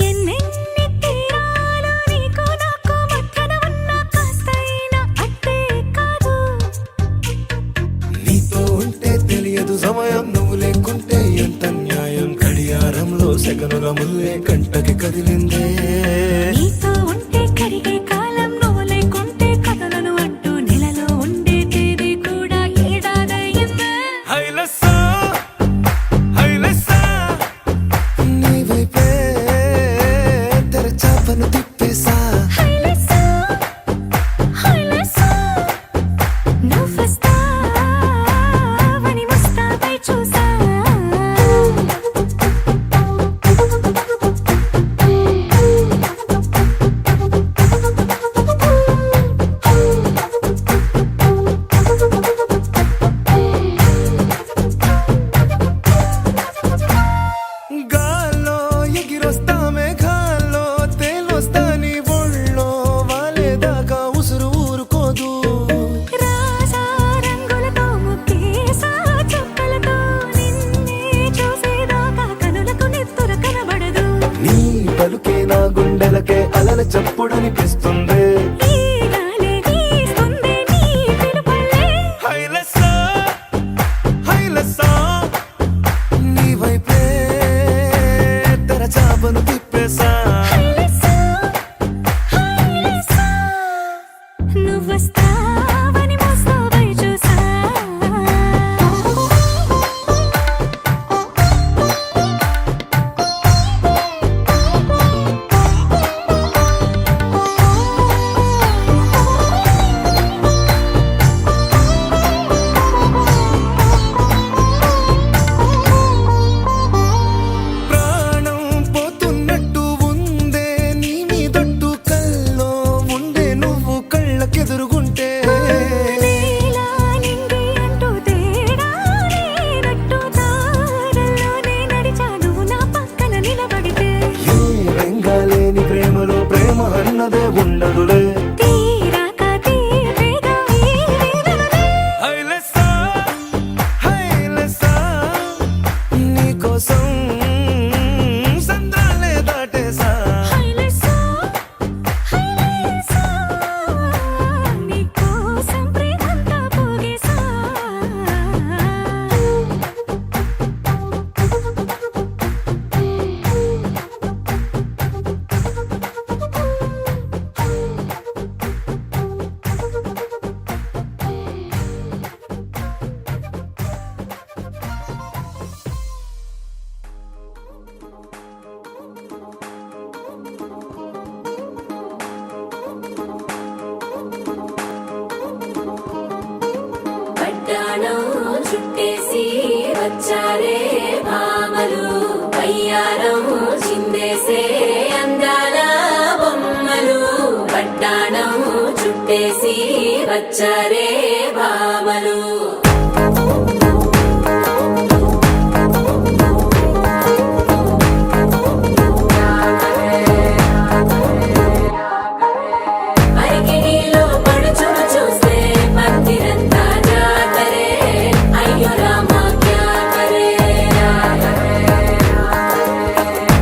ఎన్నెన్ని తీరాలు నీకు నాకు మధ్యన ఉన్న కాస్తైన అడ్డు ముల్లే కంటకి కదిలిందే నీతో ఉంటే కరిగే కాలం నువ్వు లేకుంటే కథలను అంటూ నెలలో ఉండే తేదీ కూడా ఏడాదయ్యిందే హైలెస్సా హైలెస్సా నీ వైపే తెరచాపను తిప్పేసా హైలెస్సా హైలెస్సా నువ్వొస్తావని ముస్తాబై చూసా గాల్లో ఎగిరొస్తా మేఘాల్లో తేలొస్తా నీ ఒళ్ళో వాలేదాకా ఉసురు ఊరుకోదు రాజా రంగులతో ముక్కేసా చుక్కలతో నిన్నే చూసేదాకా కనులకు నెత్తుర కనబడదు నీ పలుకే నా గుండెలకే అలల చప్పుడనిపిస్తుంది ఈ గాలే వీస్తుంది నీ పిలుపులే హైలెస్సా హైలెస్సా నీ వైపే తెరచాపను తిప్పేసా హైలెస్సా హైలెస్సా నువ్వొస్తావని ముస్తాబై చూసా ప్రాణం పోతున్నట్టు ఉందే నీ మీదొట్టు కల్లో ఉండే నువ్వు కళ్ళకెదురుగుంటే నీలా నింగి అంటూ తేడా లేనట్టు దారుల్లోనే నడిచా నువ్వు నా పక్కన నిలబడితే ఏ వెంగాలేని ప్రేమలో ప్రేమ అన్నదే ఉండదులే తీరాక తీరేగా ఈ వేదనలే హైలెస్సా హైలెస్సా నీకోసం సంద్రాలే దాటేసా హైలెస్సా హైలెస్సా నీకోసం ప్రేమంతా పోగేసా పట్టాణం చుట్టేసి వచ్చారే భామలు అయ్యారం చిందేసే అందాల బొమ్మలు పట్టాణం చుట్టేసి వచ్చారే భామలు అరికిణీలో పడుచును చూస్తే పందిరంతా జాతరే అయ్యో రామా క్యా కరే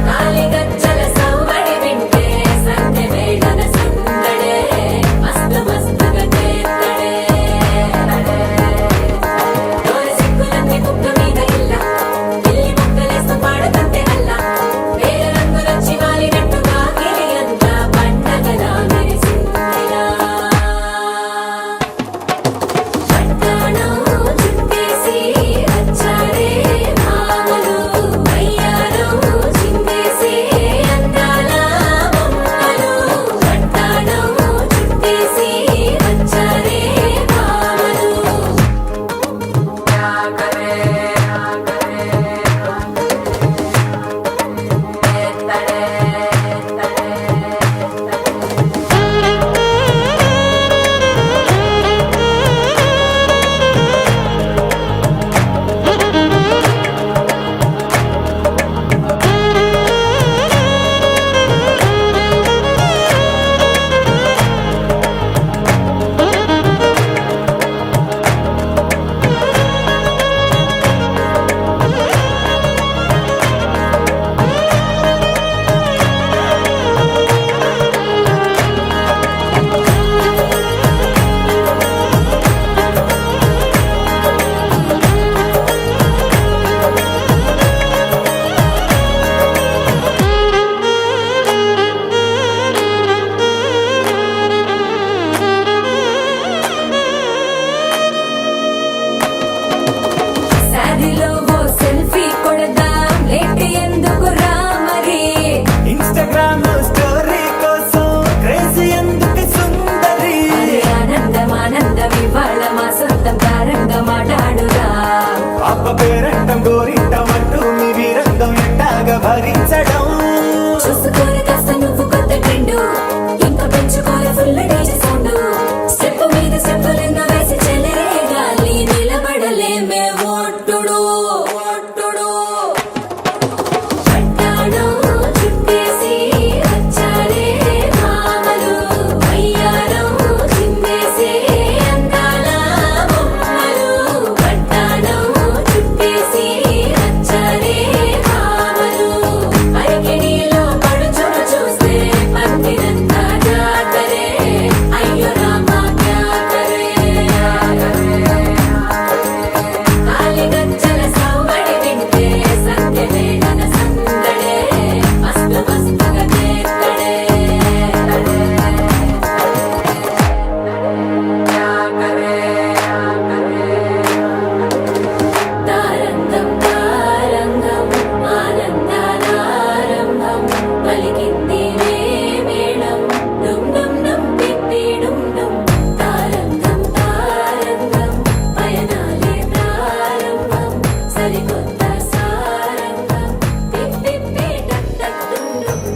కాలిగజ్జల సవ్వడి వింటే సందె మేళన సందడే మస్తు మస్తుగా చేత్తడే మాట్లాడురా అప్ప పేరంటం గోరింటం అంటూ మీ వీరంగం ఎట్టాగా భరించడం చూసుకోని కాస్త నువ్వు కొత్త ట్రెండ్ ఇంకా పెంచుకోని ఫుల్ డీజే సౌండ్ స్టెప్ మీద స్టెప్పులెన్నో వేసి చెలరేగాలి నిలబడలేమే ఒట్టుడు పట్టాడు చుట్టేసి వచ్చారే భామలు అయ్యారం చిందేసి అందాల బొమ్మలు పట్టాడు చుట్టేసి వచ్చారే భామలు అరికిడిలో పడుచును చూస్తే పందిరంతా జాతరే అయ్యో రామా జాతరే కాలిగజ్జల సౌవడి వింటే సంధ్యవేళన సందడే మస్తు మస్తుగా చేస్తడే తారంగం తారంగం ఆనందానారంభం పలికింది రే మేళం డుమ్ డుమ్ డుమ్ పిప్పి డుమ్ డుమ్ తారంగం తారంగం పయనాలే ప్రారంభం సరికొత్త సారంగం పిప్పి టక్ టక్ డుమ్ డుమ్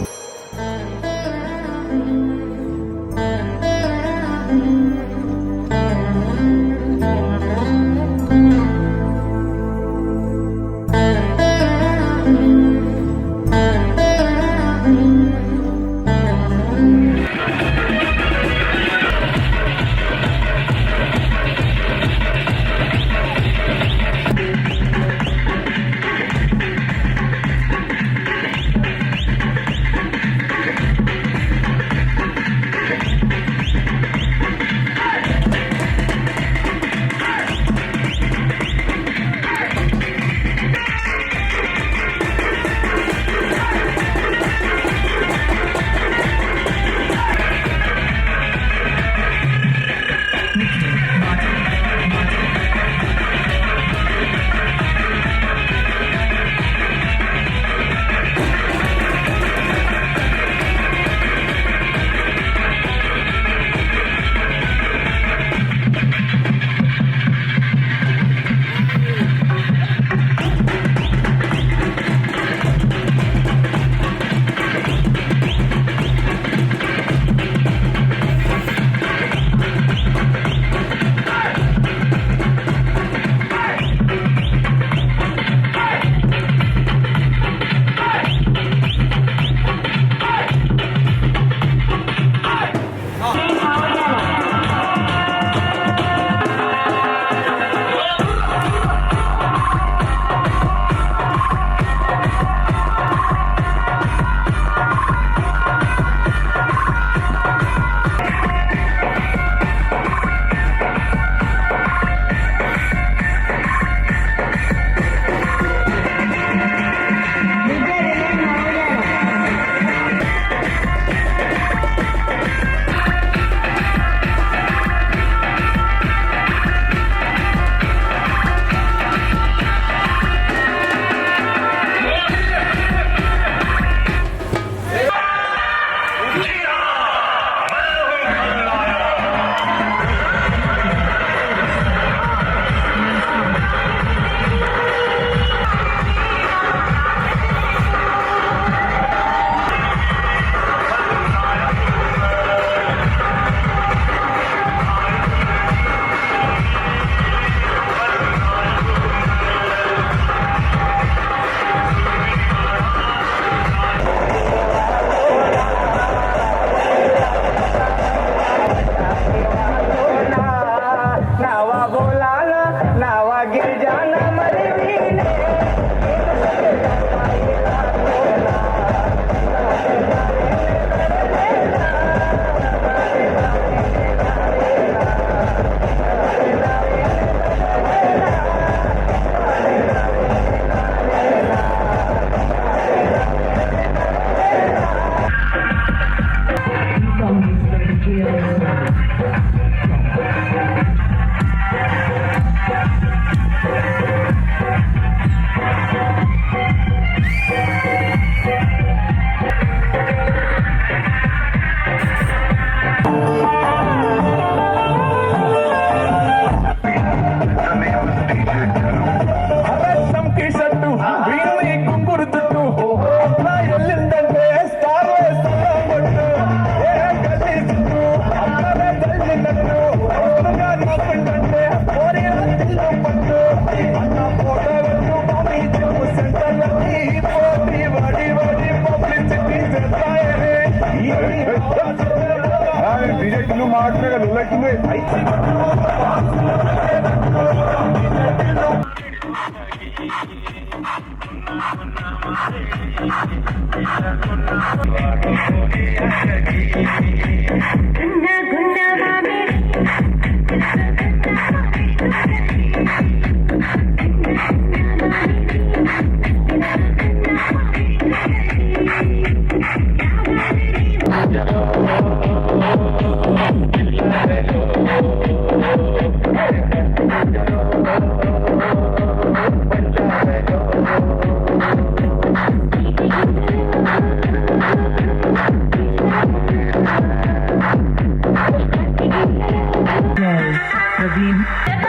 Praveen